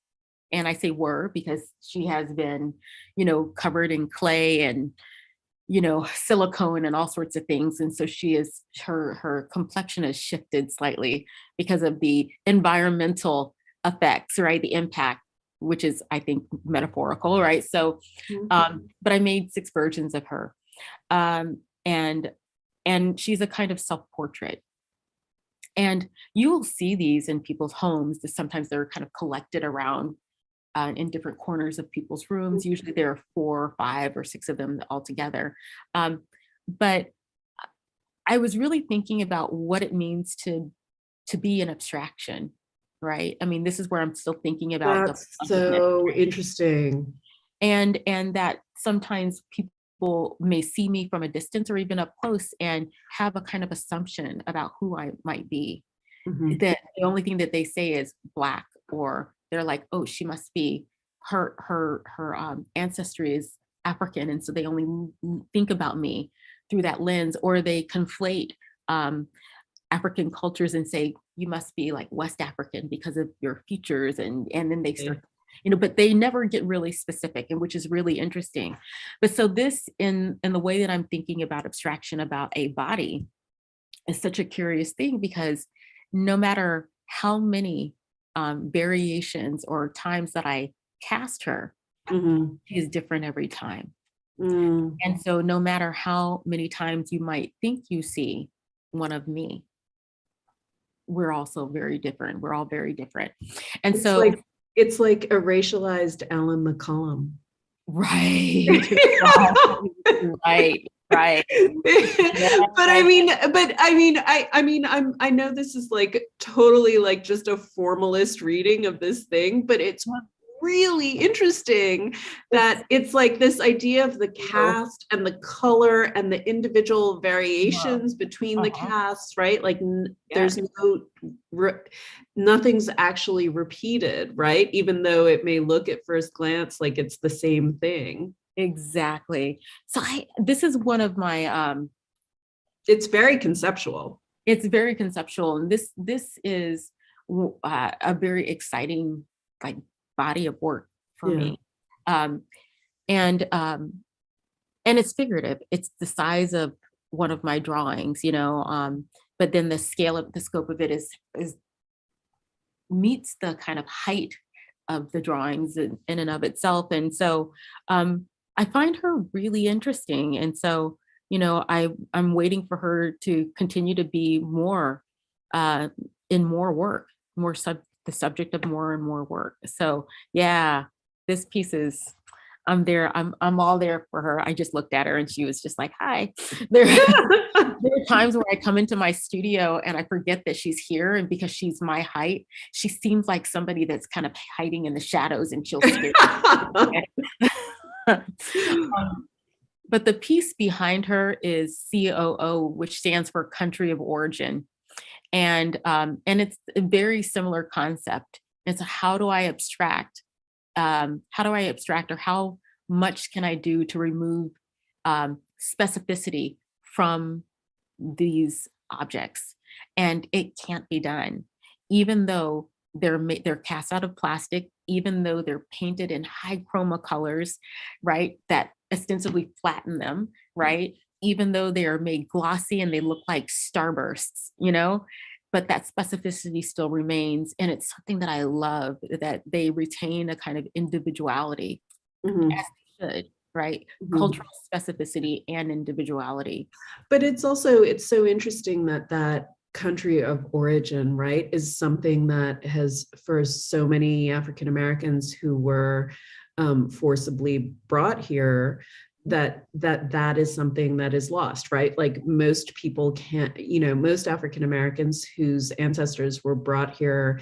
And I say were because she has been, covered in clay and, silicone and all sorts of things. And so her complexion has shifted slightly because of the environmental effects, right? The impact, which is, I think, metaphorical, right? So, but I made 6 versions of her. And she's a kind of self-portrait. And you will see these in people's homes. Sometimes they're kind of collected around in different corners of people's rooms. Usually there are 4 or 5 or 6 of them all together. But I was really thinking about what it means to be an abstraction, right? I mean, this is where I'm still thinking about. That's so interesting. And that sometimes people may see me from a distance or even up close and have a kind of assumption about who I might be. That the only thing that they say is Black, or they're like, oh, she must be, her ancestry is African, and so they only think about me through that lens, or they conflate African cultures and say, you must be like West African because of your features, and then they start, but they never get really specific, and which is really interesting. But so this, in the way that I'm thinking about abstraction about a body, is such a curious thing, because no matter how many variations or times that I cast her, she is different every time. And so no matter how many times you might think you see one of me, we're also very different. We're all very different. And it's like a racialized Alan McCollum. Right. Right. But I know this is like totally like just a formalist reading of this thing, but it's really interesting that it's like this idea of the cast and the color and the individual variations between the casts, right? Like there's nothing's actually repeated, right? Even though it may look at first glance like it's the same thing. Exactly. So this is one of my it's very conceptual. It's very conceptual, and this is a very exciting like body of work for me. And it's figurative. It's the size of one of my drawings, but then the scope of it is meets the kind of height of the drawings in and of itself. And so I find her really interesting. And so, I'm waiting for her to continue to be more in more work, the subject of more and more work. So yeah, this piece is, I'm there. I'm all there for her. I just looked at her and she was just like, hi. There are times where I come into my studio and I forget that she's here, and because she's my height, she seems like somebody that's kind of hiding in the shadows, and she'll scare me. But the piece behind her is COO, which stands for country of origin. And it's a very similar concept. It's how do I abstract? Or how much can I do to remove specificity from these objects? And it can't be done, even though they're cast out of plastic, even though they're painted in high chroma colors, right? That ostensibly flatten them, right? Even though they are made glossy and they look like starbursts, but that specificity still remains. And it's something that I love, that they retain a kind of individuality Mhm. as they should, right? Mhm. Cultural specificity and individuality. But it's so interesting that that country of origin, right, is something that has, for so many African Americans who were forcibly brought here, that is something that is lost, right? Like most people can't, most African Americans whose ancestors were brought here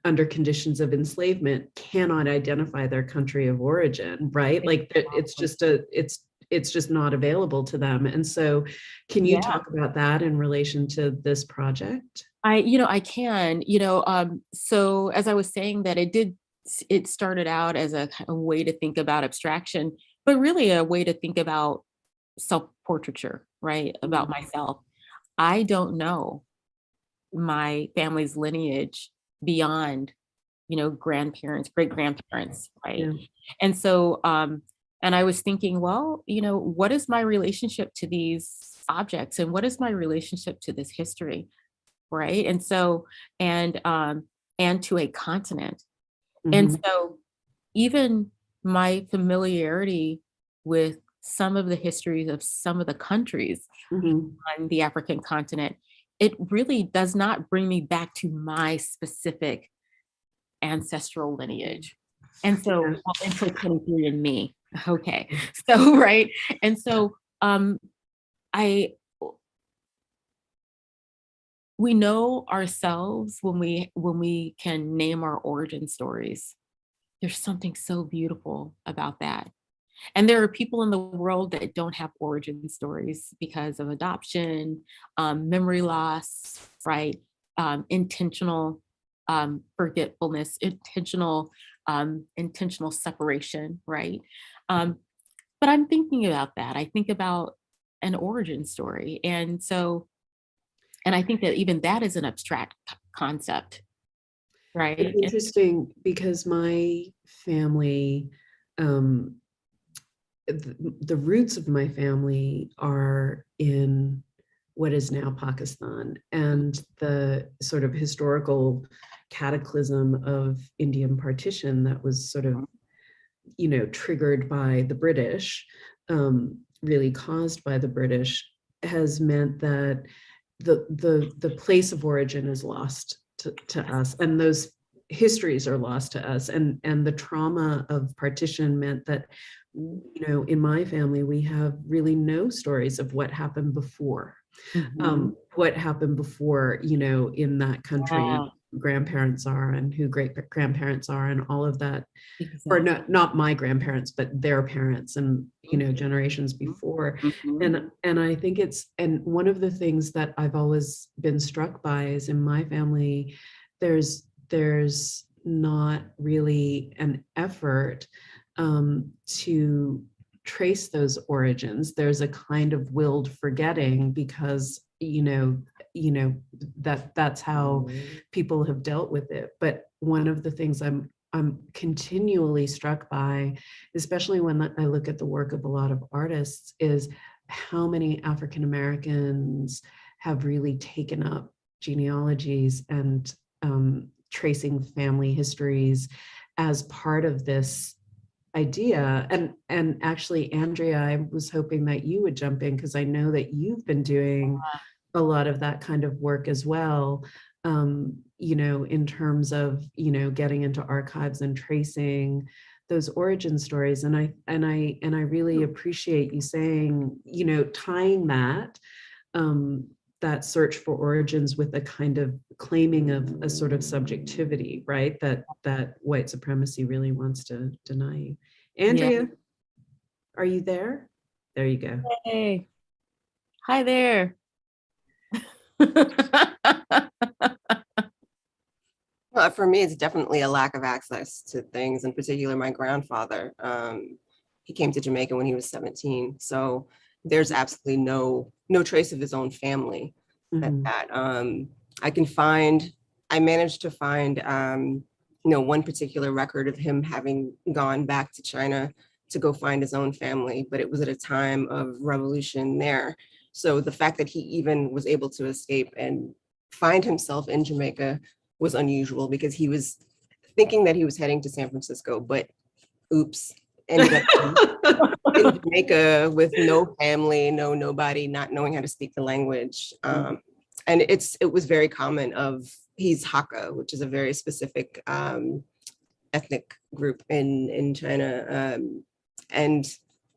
under conditions of enslavement cannot identify their country of origin, right? Like it's just not available to them. And so can you talk about that in relation to this project? I can, so as I was saying that it started out as a kind of way to think about abstraction, but really a way to think about self-portraiture, right? About myself. I don't know my family's lineage beyond, grandparents, great-grandparents, right? Yeah. And so, and I was thinking, well, what is my relationship to these objects and what is my relationship to this history, right? And so, and to a continent. And so even my familiarity with some of the histories of some of the countries on the African continent, it really does not bring me back to my specific ancestral lineage. And so, well, until 23andMe. Okay. So, right. And so we know ourselves when we can name our origin stories. There's something so beautiful about that. And there are people in the world that don't have origin stories because of adoption, memory loss, right? Intentional forgetfulness, intentional separation, right? But I'm thinking about that. I think about an origin story. And so, and I think that even that is an abstract concept, right? It's interesting because my family, the roots of my family are in what is now Pakistan, and the sort of historical cataclysm of Indian partition that was sort of, triggered by the British, really caused by the British, has meant that the place of origin is lost to us, and those histories are lost to us, and the trauma of partition meant that, in my family we have really no stories of what happened before. What happened before, in that country, grandparents are and who great grandparents are and all of that. Or not my grandparents, but their parents and generations before. And I think and one of the things that I've always been struck by is in my family there's not really an effort to trace those origins. There's a kind of willed forgetting because that's how people have dealt with it. But one of the things I'm continually struck by, especially when I look at the work of a lot of artists, is how many African Americans have really taken up genealogies and tracing family histories as part of this idea. And actually, Andrea, I was hoping that you would jump in because I know that you've been doing a lot of that kind of work as well, in terms of, getting into archives and tracing those origin stories. And I really appreciate you saying, tying that, that search for origins with a kind of claiming of a sort of subjectivity, right? That white supremacy really wants to deny you. Andrea, are you there? There you go. Hey, hi there. Well, for me, it's definitely a lack of access to things. In particular, my grandfather, he came to Jamaica when he was 17. So there's absolutely no trace of his own family. That I managed to find, one particular record of him having gone back to China to go find his own family, but it was at a time of revolution there. So the fact that he even was able to escape and find himself in Jamaica was unusual because he was thinking that he was heading to San Francisco, but oops, ended up in Jamaica with no family, nobody, not knowing how to speak the language. And it was very common he's Hakka, which is a very specific ethnic group in China. And,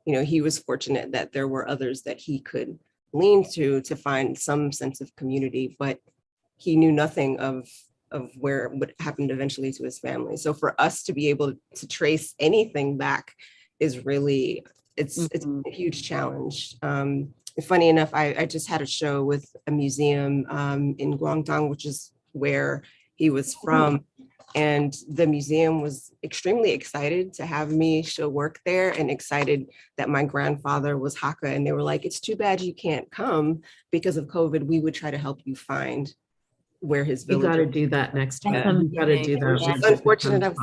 he was fortunate that there were others that he could lean to find some sense of community, but he knew nothing of what happened eventually to his family. So for us to be able to trace anything back is really, it's a huge challenge. Funny enough, I just had a show with a museum in Guangdong, which is where he was from. And the museum was extremely excited to have me show work there and excited that my grandfather was Hakka. And they were like, it's too bad you can't come because of COVID. We would try to help you find where his village is. You got to do that next time. You got to do that. It's unfortunate.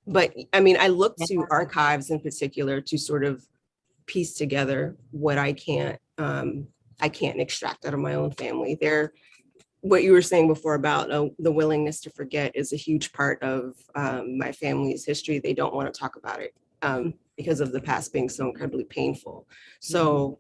But I mean, I look to archives in particular to sort of piece together what I can't extract out of my own family. What you were saying before about the willingness to forget is a huge part of my family's history. They don't want to talk about it because of the past being so incredibly painful. So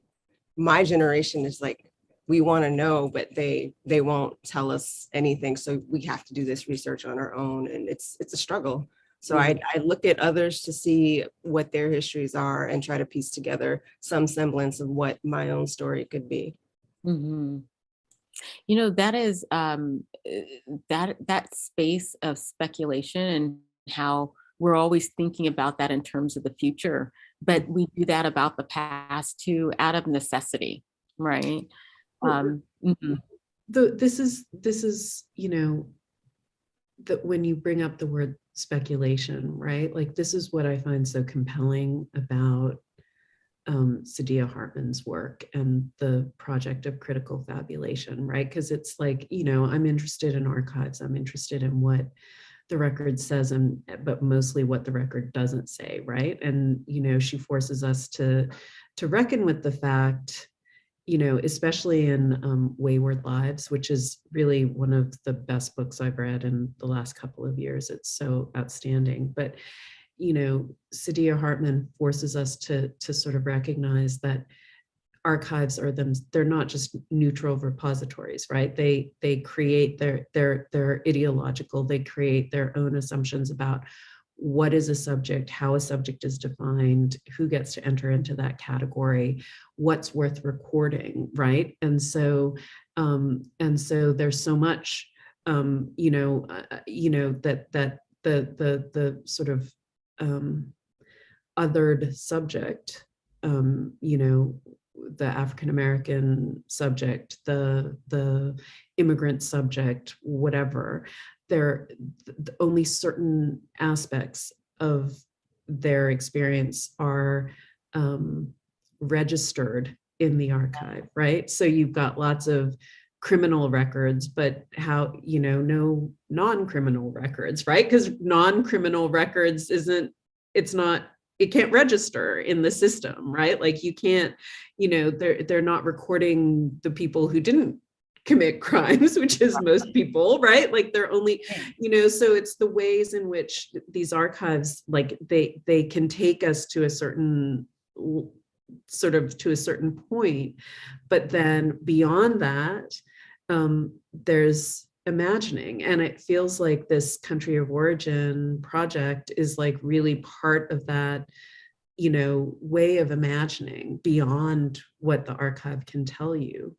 my generation is like, we want to know, but they won't tell us anything. So we have to do this research on our own, and it's a struggle. So I look at others to see what their histories are and try to piece together some semblance of what my own story could be. Mm-hmm. That is that space of speculation and how we're always thinking about that in terms of the future, but we do that about the past too, out of necessity, right? This is that when you bring up the word speculation, right? Like, this is what I find so compelling about Saidiya Hartman's work and the project of critical fabulation, right? Because it's like, I'm interested in archives, I'm interested in what the record says, but mostly what the record doesn't say, right? And she forces us to reckon with the fact, especially in Wayward Lives, which is really one of the best books I've read in the last couple of years. It's so outstanding. But Saidiya Hartman forces us to sort of recognize that archives they're not just neutral repositories, right? They create their ideological, they create their own assumptions about what is a subject, how a subject is defined, who gets to enter into that category, what's worth recording, right? And so there's so much, that the sort of othered subject, the African-American subject, the immigrant subject, whatever, only certain aspects of their experience are registered in the archive, right? So you've got lots of criminal records, but no non-criminal records, right? Because non-criminal records it can't register in the system, right? Like, you can't, they're not recording the people who didn't commit crimes, which is most people, right? Like, they're only, so it's the ways in which these archives, like, they can take us to a certain point, but then beyond that, there's imagining. And it feels like this country of origin project is like really part of that, way of imagining beyond what the archive can tell you.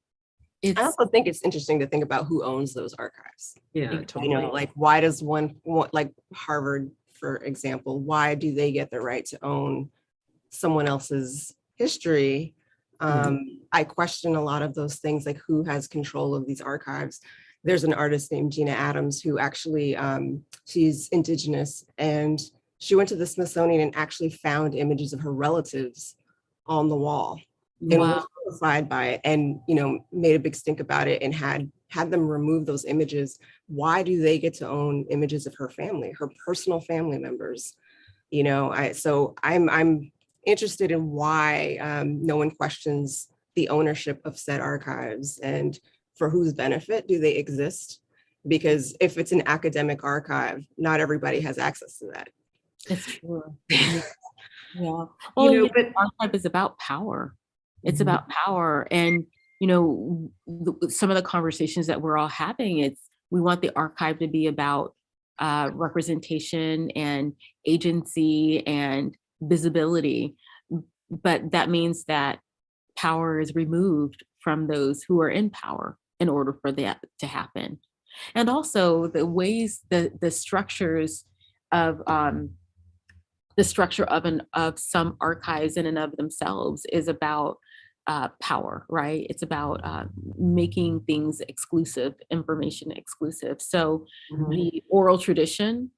I also think it's interesting to think about who owns those archives. Yeah, totally. Like, why does like Harvard, for example, why do they get the right to own someone else's history? I question a lot of those things, like who has control of these archives. There's an artist named Gina Adams who actually, she's indigenous, and she went to the Smithsonian and actually found images of her relatives on the wall. And was horrified by it, and made a big stink about it, and had them remove those images. Why do they get to own images of her family, her personal family members? So I'm interested in why no one questions the ownership of said archives, and for whose benefit do they exist? Because if it's an academic archive, not everybody has access to that. It's true. Yeah. Yeah. Well, You know, but archive is about power. It's about power. And, you know, some of the conversations that we're all having, we want the archive to be about representation and agency and visibility. But that means that power is removed from those who are in power in order for that to happen. And also the ways, the structures of the structure of some archives in and of themselves is about power, right? It's about making things exclusive, information exclusive. So the oral tradition,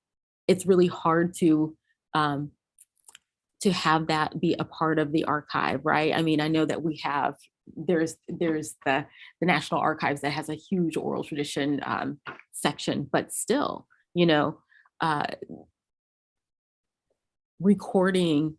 it's really hard to have that be a part of the archive, right? I mean, I know that there's the National Archives that has a huge oral tradition section, but still, you know, recording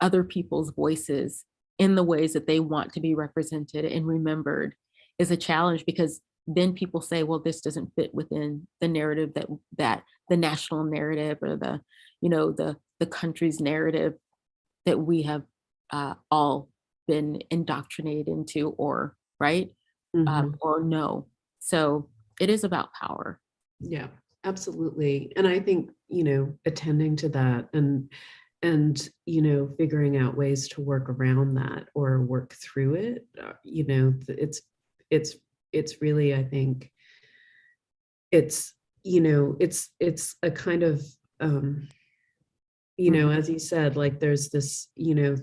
other people's voices in the ways that they want to be represented and remembered is a challenge, because then people say, well, this doesn't fit within the narrative that the national narrative or the, you know, the country's narrative that we have all been indoctrinated into, or right, or no. So it is about power. Yeah, absolutely. And I think, you know, attending to that and, you know, figuring out ways to work around that or work through it, you know, it's really, I think it's, you know, it's a kind of, you know, as you said, like there's this, you know,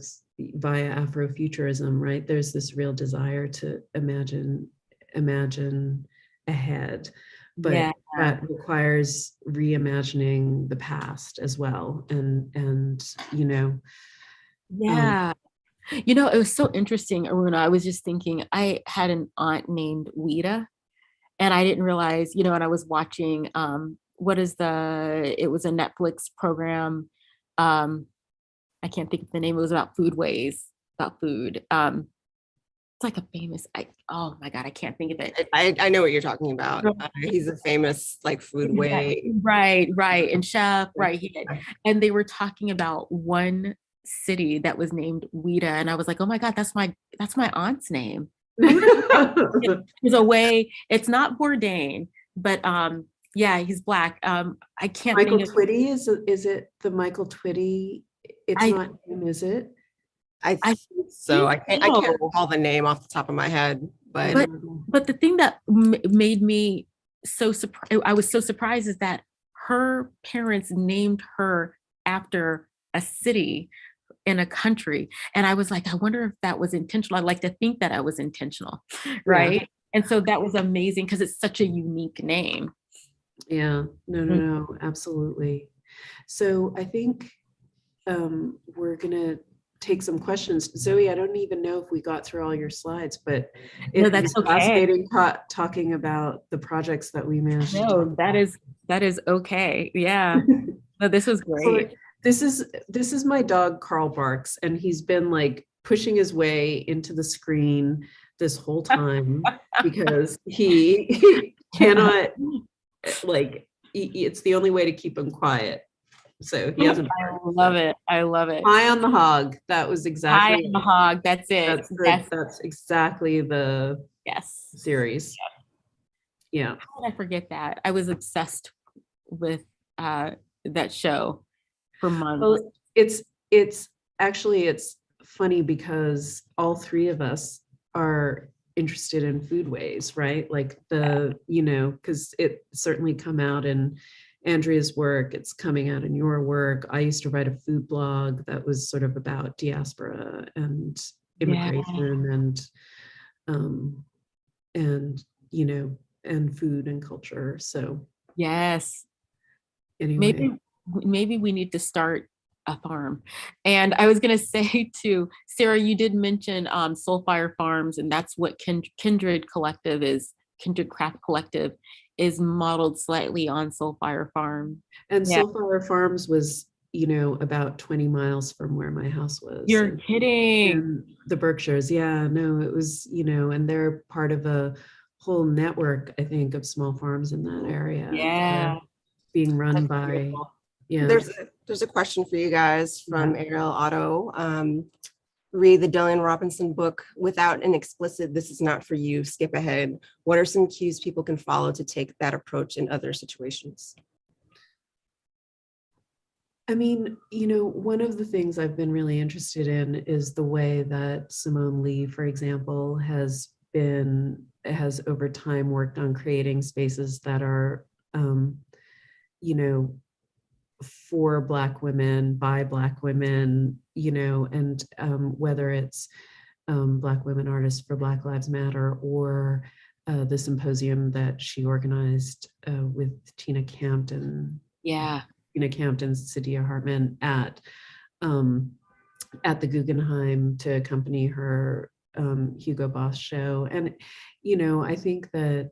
via Afrofuturism, right? There's this real desire to imagine ahead, but that requires reimagining the past as well. And you know, you know, it was so interesting, Aruna. I was just thinking, I had an aunt named Wita, and I didn't realize, you know, and I was watching, it was a Netflix program. I can't think of the name. It was about foodways, about food. It's like a famous, oh my God, I can't think of it. I know what you're talking about. He's a famous like foodway. Right. And chef, right. And they were talking about one city that was named Wita. And I was like, oh my God, that's my aunt's name. There's a way, it's not Bourdain, but yeah, he's Black. I can't Michael think of Twitty, is it the Michael Twitty? It's not him, is it? I think so. I can't recall the name off the top of my head, but the thing that made me so surprised, I was so surprised, is that her parents named her after a city in a country. And I was like, I wonder if that was intentional. I'd like to think that I was intentional, right? Yeah. And so that was amazing because it's such a unique name. Yeah, no, absolutely. So I think we're gonna take some questions. Zoe, I don't even know if we got through all your slides, but it's fascinating talking about the projects that we managed. No, that is okay. Yeah. No, this was great. So this is my dog, Carl Barks, and he's been like pushing his way into the screen this whole time because he cannot, like, it's the only way to keep him quiet. So he hasn't. I love it. Eye on the hog. That was exactly. Eye on the hog. That's it. That's exactly the series. Yeah. How did I forget that? I was obsessed with that show for months. Well, it's funny because all three of us are interested in foodways, right? Like you know, because it certainly come out in Andrea's work, it's coming out in your work. I used to write a food blog that was sort of about diaspora and immigration and you know, and food and culture. So yes. Anyway. Maybe we need to start a farm. And I was going to say to Sarah, you did mention Soulfire Farms, and that's what Kindred Collective is. Kindred Craft Collective is modeled slightly on Soulfire Farm. And Soulfire Farms was, you know, about 20 miles from where my house was. You're kidding. The Berkshires. Yeah, no, it was, you know, and they're part of a whole network, I think, of small farms in that area. Yeah. Being run by Yeah. There's a question for you guys from Ariel Otto. Read the Dylan Robinson book without an explicit "this is not for you," skip ahead. What are some cues people can follow to take that approach in other situations? I mean, one of the things I've been really interested in is the way that Simone Lee, for example, has over time worked on creating spaces that are, for Black women, by Black women, and whether it's Black women artists for Black Lives Matter, or the symposium that she organized with Tina Campton. Yeah. Tina Campton, Sadia Hartman at the Guggenheim to accompany her Hugo Boss show. And, I think that,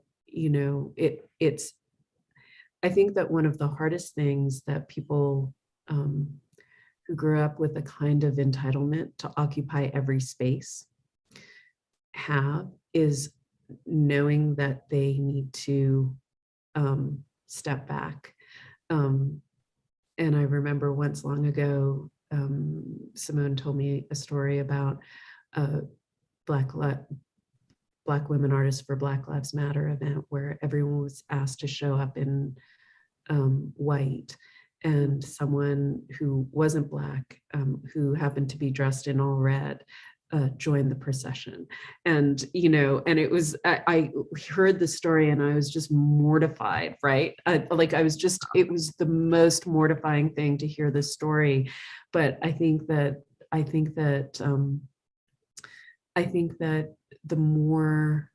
I think that one of the hardest things that people who grew up with a kind of entitlement to occupy every space have is knowing that they need to step back. And I remember once long ago, Simone told me a story about a Black women artists for Black Lives Matter event where everyone was asked to show up in white, and someone who wasn't Black, who happened to be dressed in all red, joined the procession. And, and it was, I heard the story and I was just mortified, right? It was the most mortifying thing to hear this story. But I think that the more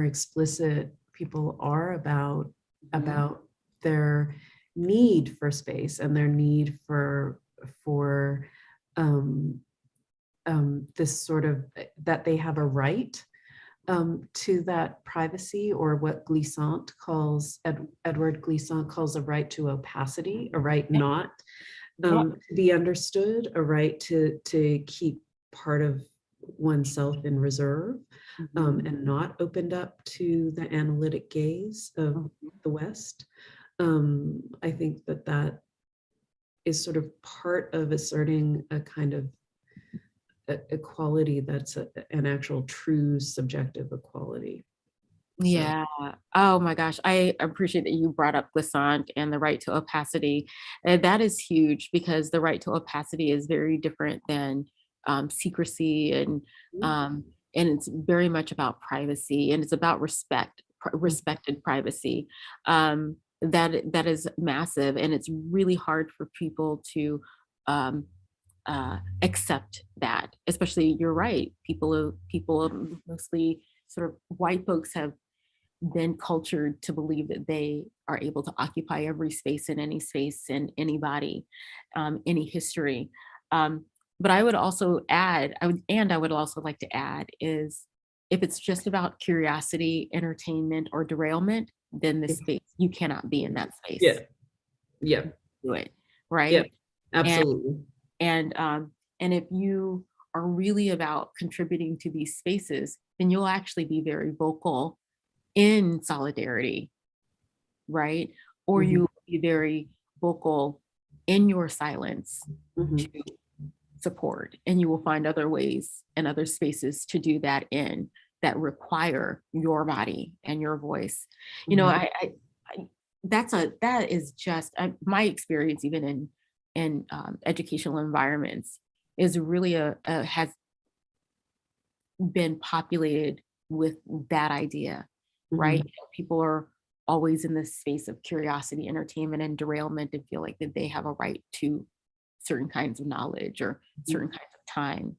explicit people are about their need for space and their need for this sort of, that they have a right to that privacy, or what Edward Glissant calls a right to opacity, a right not to be understood, a right to keep part of oneself in reserve, and not opened up to the analytic gaze of the West. I think that is sort of part of asserting a kind of equality that's an actual true subjective equality. Yeah. Oh my gosh. I appreciate that you brought up Glissant and the right to opacity. And that is huge, because the right to opacity is very different than secrecy, and it's very much about privacy, and it's about respected privacy. That is massive, and it's really hard for people to accept that. Especially, you're right. People, mostly sort of white folks, have been cultured to believe that they are able to occupy every space in any space, in any body, any history. But I would also add, I would also like to add, is if it's just about curiosity, entertainment, or derailment, then this space, you cannot be in that space. Yeah. Do it, right? Yeah, absolutely. And if you are really about contributing to these spaces, then you'll actually be very vocal in solidarity, right? Or you will be very vocal in your silence to support, and you will find other ways and other spaces to do that in, that require your body and your voice. That is just my experience, even in educational environments, is really has been populated with that idea, right? People are always in this space of curiosity, entertainment, and derailment, and feel like that they have a right to certain kinds of knowledge, or certain kinds of time,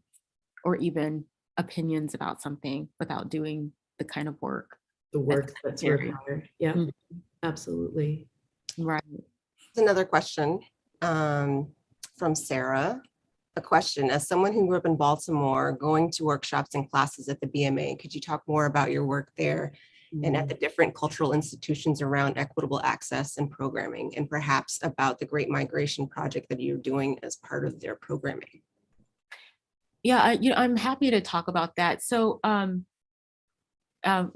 or even opinions about something, without doing the kind of work that's required. Yeah, absolutely. Right. Another question from Sarah. A question: as someone who grew up in Baltimore, going to workshops and classes at the BMA, could you talk more about your work there and at the different cultural institutions around equitable access and programming, and perhaps about the Great Migration Project that you're doing as part of their programming? Yeah, I'm happy to talk about that. So,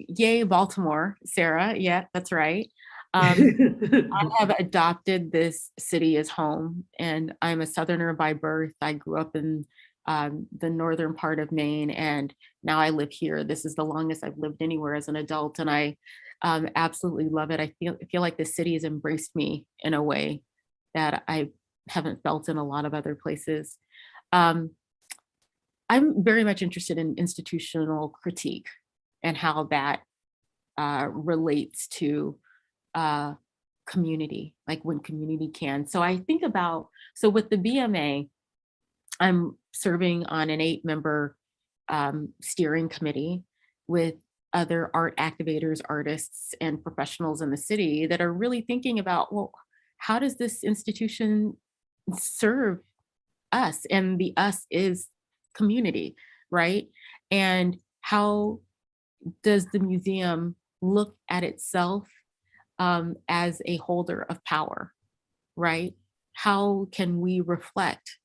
yay, Baltimore, Sarah. Yeah, that's right. I have adopted this city as home, and I'm a Southerner by birth. I grew up in the northern part of Maine, and now I live here. This is the longest I've lived anywhere as an adult, and I absolutely love it. I feel like the city has embraced me in a way that I haven't felt in a lot of other places. I'm very much interested in institutional critique and how that relates to community, like when community can. So I think about, so with the BMA, I'm serving on an 8-member steering committee with other art activators, artists, and professionals in the city that are really thinking about, well, how does this institution serve us? And the us is community, right? And how does the museum look at itself as a holder of power, right? How can we reflect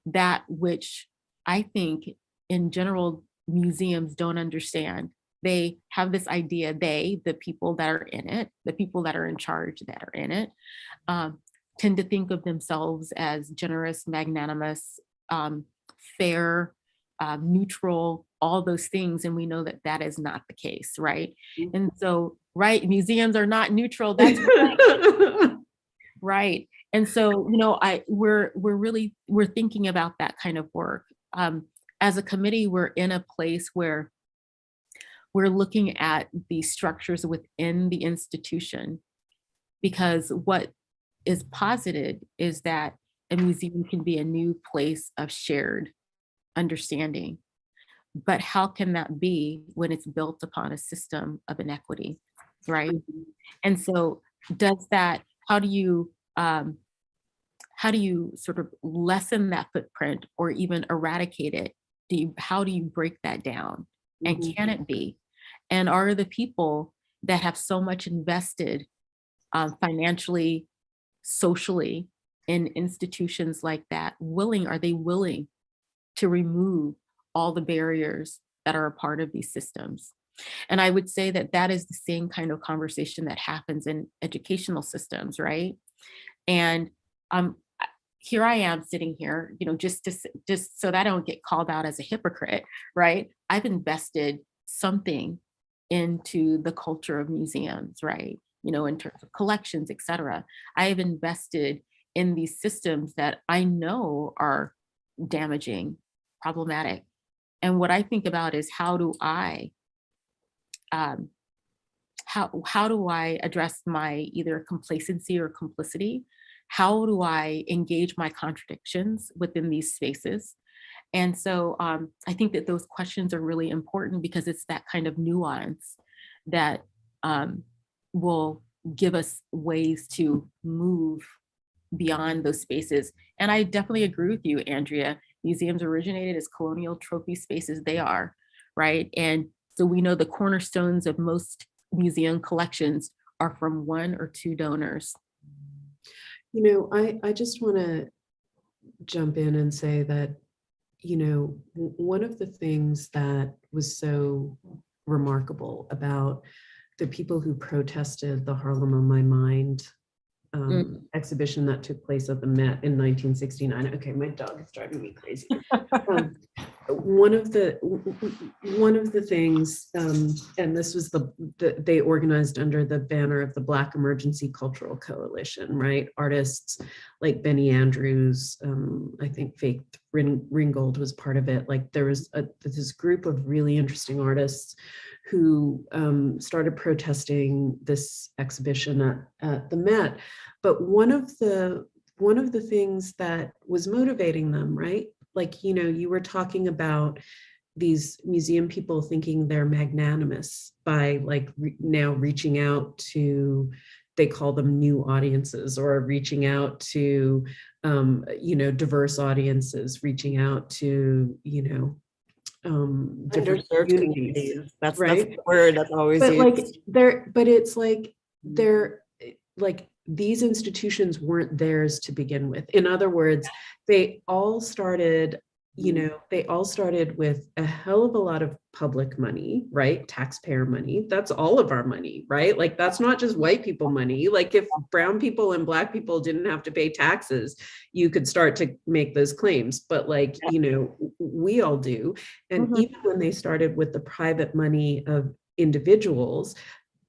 that which I think in general museums don't understand? They have this idea, the people that are in it, the people that are in charge that are in it, tend to think of themselves as generous, magnanimous, fair, neutral, all those things. And we know that that is not the case, right? And so, right, museums are not neutral. That's right. Right. And so, you know, we're thinking about that kind of work. As a committee, we're in a place where we're looking at the structures within the institution, because what is posited is that a museum can be a new place of shared understanding. But how can that be when it's built upon a system of inequity, right? And so does that, how do you sort of lessen that footprint or even eradicate it? How do you break that down? And can it be? And are the people that have so much invested financially, socially in institutions like that, are they willing to remove all the barriers that are a part of these systems? And I would say that that is the same kind of conversation that happens in educational systems, right? And here I am sitting here, you know, just so that I don't get called out as a hypocrite, right? I've invested something into the culture of museums, right? You know, in terms of collections, et cetera. I have invested in these systems that I know are damaging, problematic. And what I think about is how do I address my either complacency or complicity? How do I engage my contradictions within these spaces? And so I think that those questions are really important, because it's that kind of nuance that will give us ways to move beyond those spaces. And I definitely agree with you, Andrea. Museums originated as colonial trophy spaces, they are, right? And so we know the cornerstones of most museum collections are from 1 or 2 donors. You know, I just want to jump in and say that, you know, one of the things that was so remarkable about the people who protested the Harlem on My Mind exhibition that took place at the Met in 1969. Okay, my dog is driving me crazy. One of the things, and this was they organized under the banner of the Black Emergency Cultural Coalition, right? Artists like Benny Andrews, I think Faith Ringgold was part of it. Like there was this group of really interesting artists who started protesting this exhibition at the Met. But one of the things that was motivating them, right? Like, you know, you were talking about these museum people thinking they're magnanimous by like now reaching out to, they call them new audiences, or reaching out to, you know, diverse audiences, reaching out to, you know, Underserved communities. That's the word that's always but used. Like these institutions weren't theirs to begin with. In other words, they all started you know, they all started with a hell of a lot of public money, right? Taxpayer money. That's all of our money, right? Like that's not just white people money. Like if brown people and black people didn't have to pay taxes, you could start to make those claims. But like, you know, we all do. And even when they started with the private money of individuals,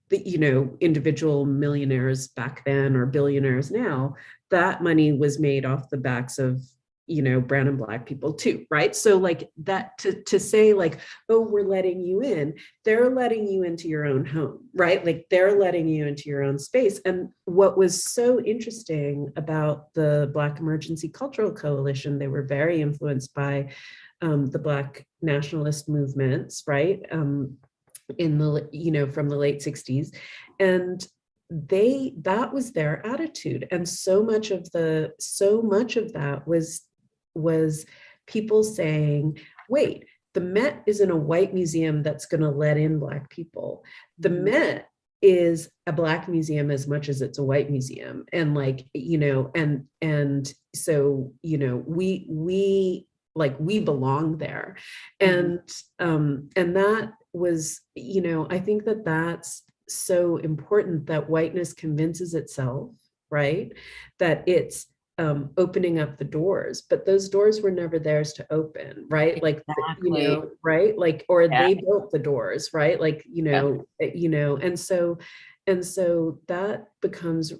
the, you know, individual millionaires back then or billionaires now, that money was made off the backs of, you know, brown and black people too, right? So like that to say like, oh, we're letting you in, they're letting you into your own home, right? Like they're letting you into your own space. And what was so interesting about the Black Emergency Cultural Coalition, they were very influenced by the Black nationalist movements, right? In the, you know, from the late 60s. And that was their attitude. And so much of that was people saying, wait, the Met isn't a white museum that's going to let in Black people. The Met is a Black museum as much as it's a white museum. And like, you know, and so, you know, we belong there. And that was, you know, I think that that's so important, that whiteness convinces itself, right, that it's opening up the doors, but those doors were never theirs to open, right? Like, you know, right? Like, or they built the doors, right? Like, you know, and so that becomes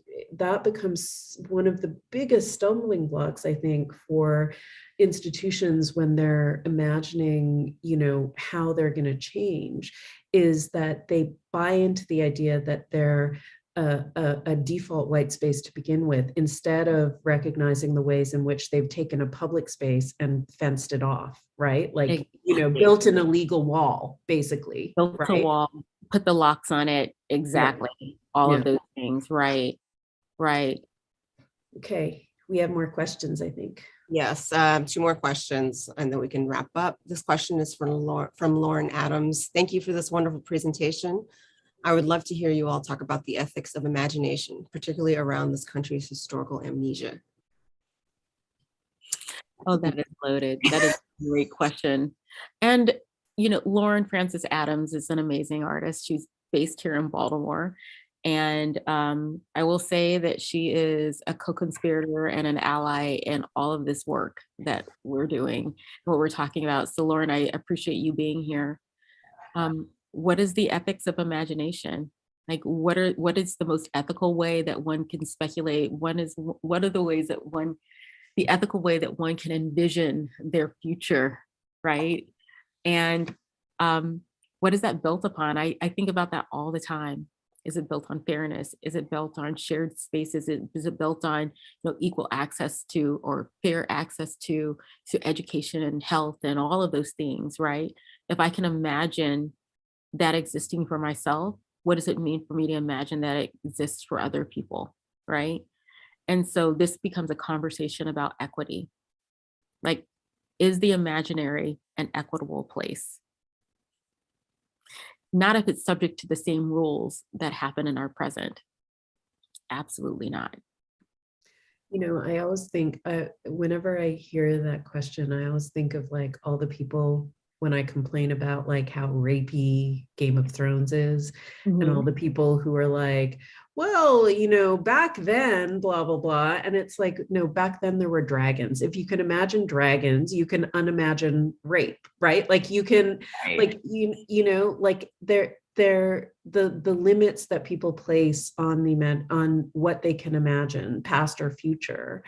one of the biggest stumbling blocks, I think, for institutions when they're imagining, you know, how they're going to change, is that they buy into the idea that they're a default white space to begin with, instead of recognizing the ways in which they've taken a public space and fenced it off, right? Like, you know, built an illegal wall, basically. Built a wall, put the locks on it, exactly. All of those things, right? Okay, we have more questions, I think. Yes, 2 more questions, and then we can wrap up. This question is from Lauren Adams. Thank you for this wonderful presentation. I would love to hear you all talk about the ethics of imagination, particularly around this country's historical amnesia. Oh, that is loaded. That is a great question. And, you know, Lauren Frances Adams is an amazing artist. She's based here in Baltimore. And I will say that she is a co-conspirator and an ally in all of this work that we're doing, what we're talking about. So Lauren, I appreciate you being here. What is the ethics of imagination? Like, what is the most ethical way that one can speculate? What are the ways that the ethical way that one can envision their future, right? And what is that built upon? I think about that all the time. Is it built on fairness? Is it built on shared spaces? Is it built on, you know, equal access to, or fair access to education and health and all of those things, right? If I can imagine that existing for myself, what does it mean for me to imagine that it exists for other people, right? And so this becomes a conversation about equity. Like, is the imaginary an equitable place? Not if it's subject to the same rules that happen in our present. Absolutely not. You know, I always think, whenever I hear that question, I always think of like all the people when I complain about like how rapey Game of Thrones is, and all the people who are like, well, you know, back then, blah, blah, blah. And it's like, no, back then there were dragons. If you can imagine dragons, you can unimagine rape, right? Like you can, like, you know, like the limits that people place on what they can imagine, past or future,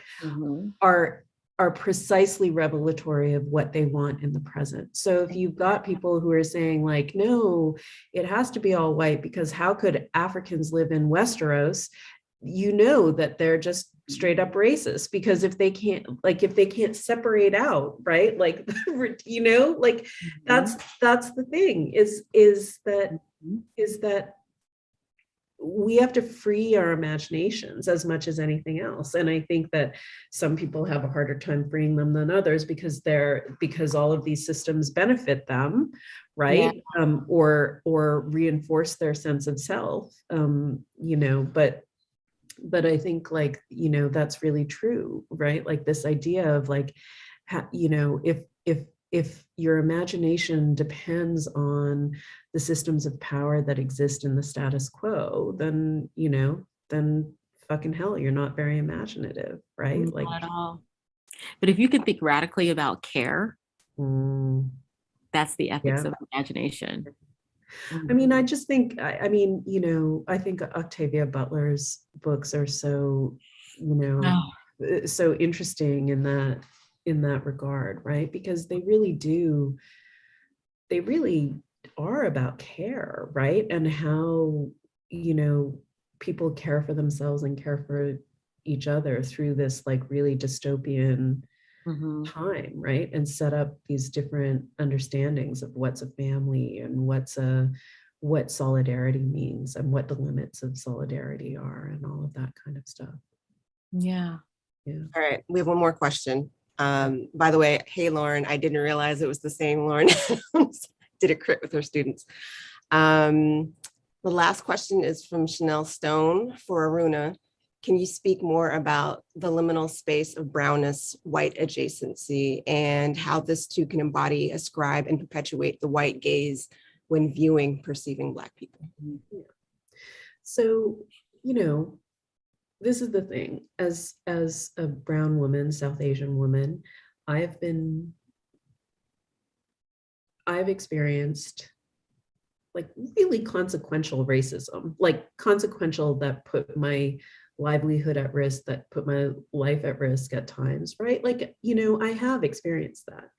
are precisely revelatory of what they want in the present. So if you've got people who are saying like, no, it has to be all white because how could Africans live in Westeros? You know that they're just straight up racist, because if they can't separate out, right? Like, you know, like that's the thing is that we have to free our imaginations as much as anything else. And I think that some people have a harder time freeing them than others because all of these systems benefit them, right? Yeah. Or reinforce their sense of self, you know, but I think like, you know, that's really true, right? Like this idea of like, you know, if your imagination depends on the systems of power that exist in the status quo, then, then fucking hell, you're not very imaginative, right? Not Like, at all. But if you can think radically about care, that's the ethics yeah. of imagination. I mean, I just think, I mean, I think Octavia Butler's books are so, so interesting in that regard, right? Because they really are about care, right? And how, people care for themselves and care for each other through this like really dystopian time, right? And set up these different understandings of what's a family and what solidarity means and what the limits of solidarity are and all of that kind of stuff. Yeah. All right, we have one more question. By the way, hey, Lauren, I didn't realize it was the same Lauren. Did a crit with her students. The last question is from Chanel Stone for Aruna. Can you speak more about the liminal space of brownness, white adjacency, and how this too can embody, ascribe, and perpetuate the white gaze when viewing, perceiving Black people? Yeah. So, this is the thing. As a brown woman, South Asian woman, I've experienced like really consequential racism, like consequential that put my livelihood at risk, that put my life at risk at times, right? Like, I have experienced that.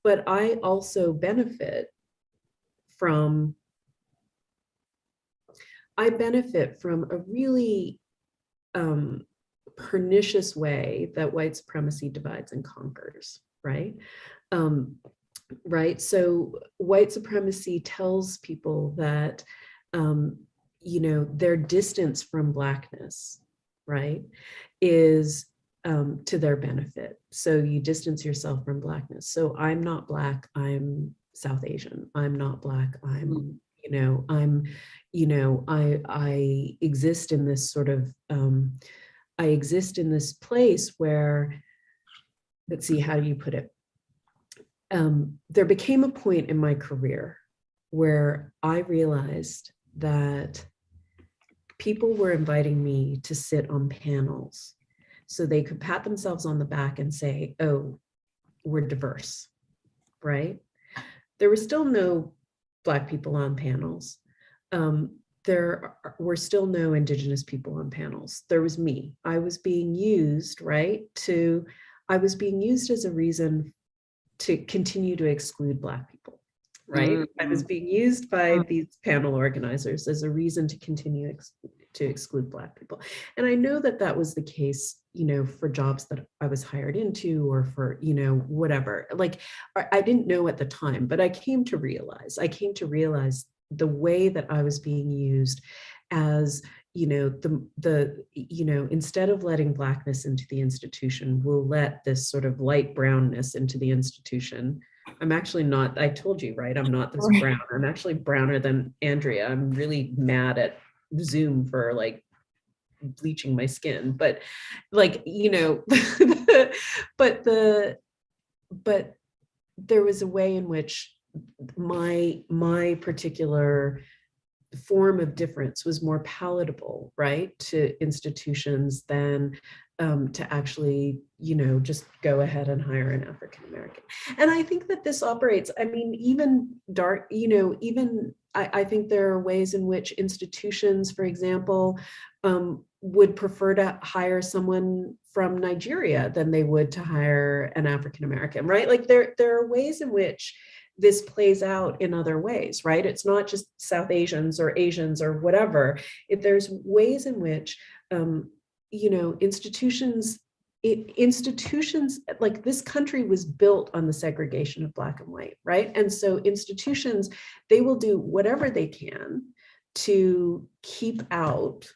But I also benefit from a really pernicious way that white supremacy divides and conquers, right? Right. So white supremacy tells people that, their distance from Blackness, right, is to their benefit. So you distance yourself from Blackness. So I'm not Black, I'm South Asian. I'm not Black, I'm, I exist in this sort of, I exist in this place where, let's see, how do you put it? There became a point in my career where I realized that people were inviting me to sit on panels so they could pat themselves on the back and say, oh, we're diverse, right? There were still no Black people on panels. There were still no Indigenous people on panels. There was me. I was being used, right? I was being used as a reason to continue to exclude Black people, right? I was being used by these panel organizers as a reason to continue to exclude Black people. And I know that that was the case, for jobs that I was hired into or for, whatever. Like, I didn't know at the time, but I came to realize the way that I was being used as, instead of letting Blackness into the institution, we'll let this sort of light brownness into the institution. I'm actually not, I told you, right? I'm not this brown. I'm actually browner than Andrea. I'm really mad at Zoom for like bleaching my skin, but like, but there was a way in which my particular form of difference was more palatable, right, to institutions than to actually, just go ahead and hire an African American. And I think that this operates, I mean, even dark, I think there are ways in which institutions, for example, would prefer to hire someone from Nigeria than they would to hire an African American, right? Like there are ways in which this plays out in other ways, right? It's not just South Asians or Asians or whatever. There's ways in which, institutions, like this country was built on the segregation of Black and white, right? And so institutions, they will do whatever they can to keep out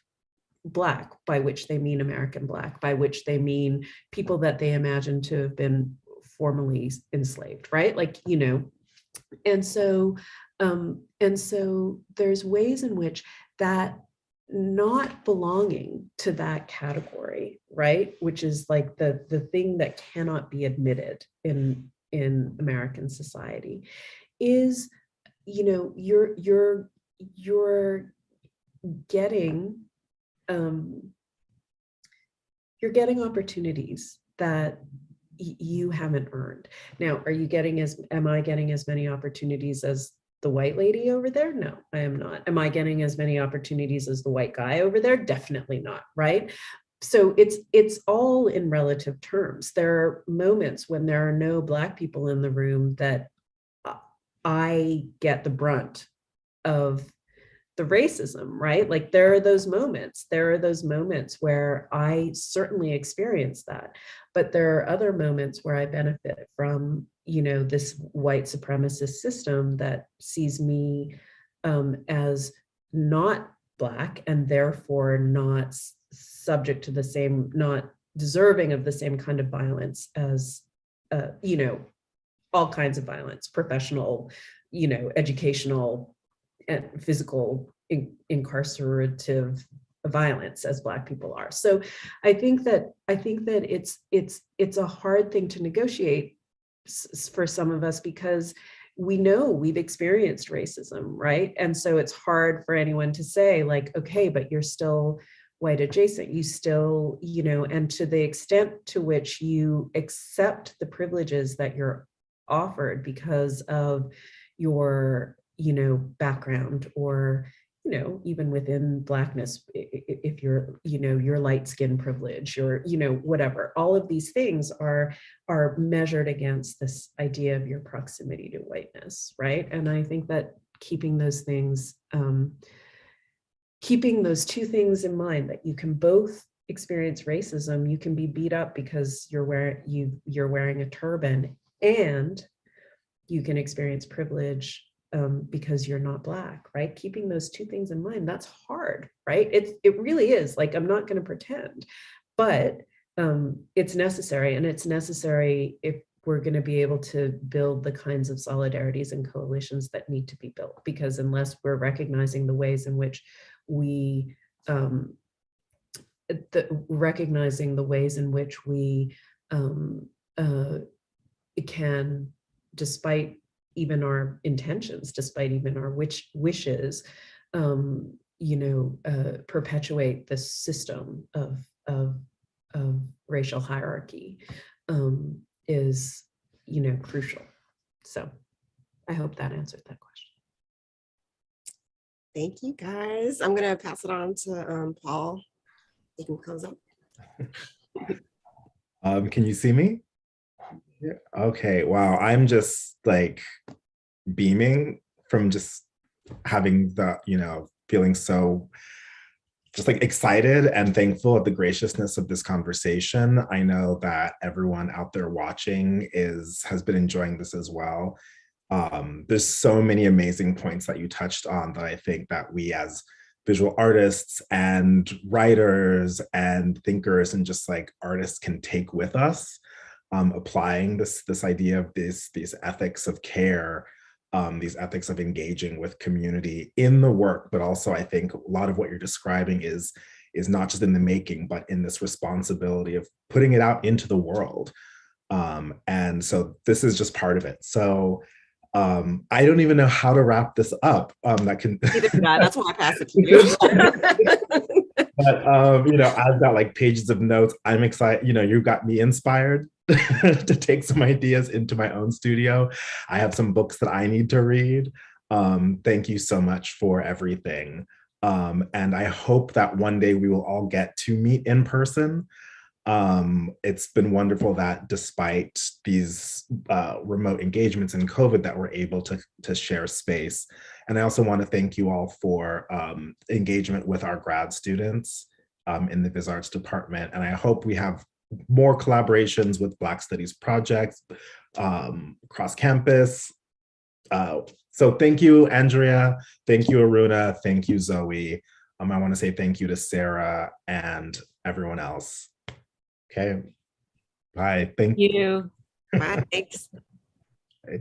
Black, by which they mean American Black, by which they mean people that they imagine to have been formerly enslaved, right? Like, and so there's ways in which that not belonging to that category, right, which is like the thing that cannot be admitted in American society is, you know, you're getting opportunities that you haven't earned. Now, am I getting as many opportunities as the white lady over there? No, I am not. Am I getting as many opportunities as the white guy over there? Definitely not, right? So it's all in relative terms. There are moments when there are no Black people in the room that I get the brunt of the racism, right? Like there are those moments where I certainly experience that, but there are other moments where I benefit from, you know, this white supremacist system that sees me as not Black and therefore not subject to the same, not deserving of the same kind of violence as, you know, all kinds of violence, professional, you know, educational, and physical incarcerative violence as Black people are. So I think that it's a hard thing to negotiate for some of us because we know we've experienced racism, right? And so it's hard for anyone to say like, okay, but you're still white adjacent, you still, you know, and to the extent to which you accept the privileges that you're offered because of your, you know, background, or, you know, even within Blackness, if you're, you know, your light skin privilege, or, you know, whatever, all of these things are measured against this idea of your proximity to whiteness, right? And I think that keeping those things, keeping those two things in mind, that you can both experience racism, you can be beat up because you're wearing a turban, and you can experience privilege because you're not Black, right? Keeping those two things in mind, that's hard, right? It really is. Like, I'm not going to pretend, but it's necessary, and it's necessary if we're going to be able to build the kinds of solidarities and coalitions that need to be built, because unless we're recognizing the ways in which we can, despite even our intentions, despite even our wishes, you know, perpetuate this system of racial hierarchy is, you know, crucial. So I hope that answered that question. Thank you, guys. I'm going to pass it on to Paul. You can close up. Can you see me? Yeah. Okay. Wow. I'm just like beaming from just having the, you know, feeling so just like excited and thankful at the graciousness of this conversation. I know that everyone out there watching has been enjoying this as well. There's so many amazing points that you touched on that I think that we as visual artists and writers and thinkers and just like artists can take with us, applying this idea of these ethics of care, these ethics of engaging with community in the work, but also I think a lot of what you're describing is not just in the making, but in this responsibility of putting it out into the world. And so this is just part of it. So I don't even know how to wrap this up. That's why I passed it to you. But you know, I've got like pages of notes. I'm excited. You know, you got me inspired to take some ideas into my own studio. I have some books that I need to read. Thank you so much for everything. And I hope that one day we will all get to meet in person. It's been wonderful that despite these remote engagements and COVID that we're able to share space. And I also want to thank you all for engagement with our grad students in the Viz Arts department. And I hope we have more collaborations with Black Studies projects across campus. So thank you, Andrea. Thank you, Aruna. Thank you, Zoe. I want to say thank you to Sarah and everyone else. Okay. Bye. Thank you. Bye. Thanks. Bye.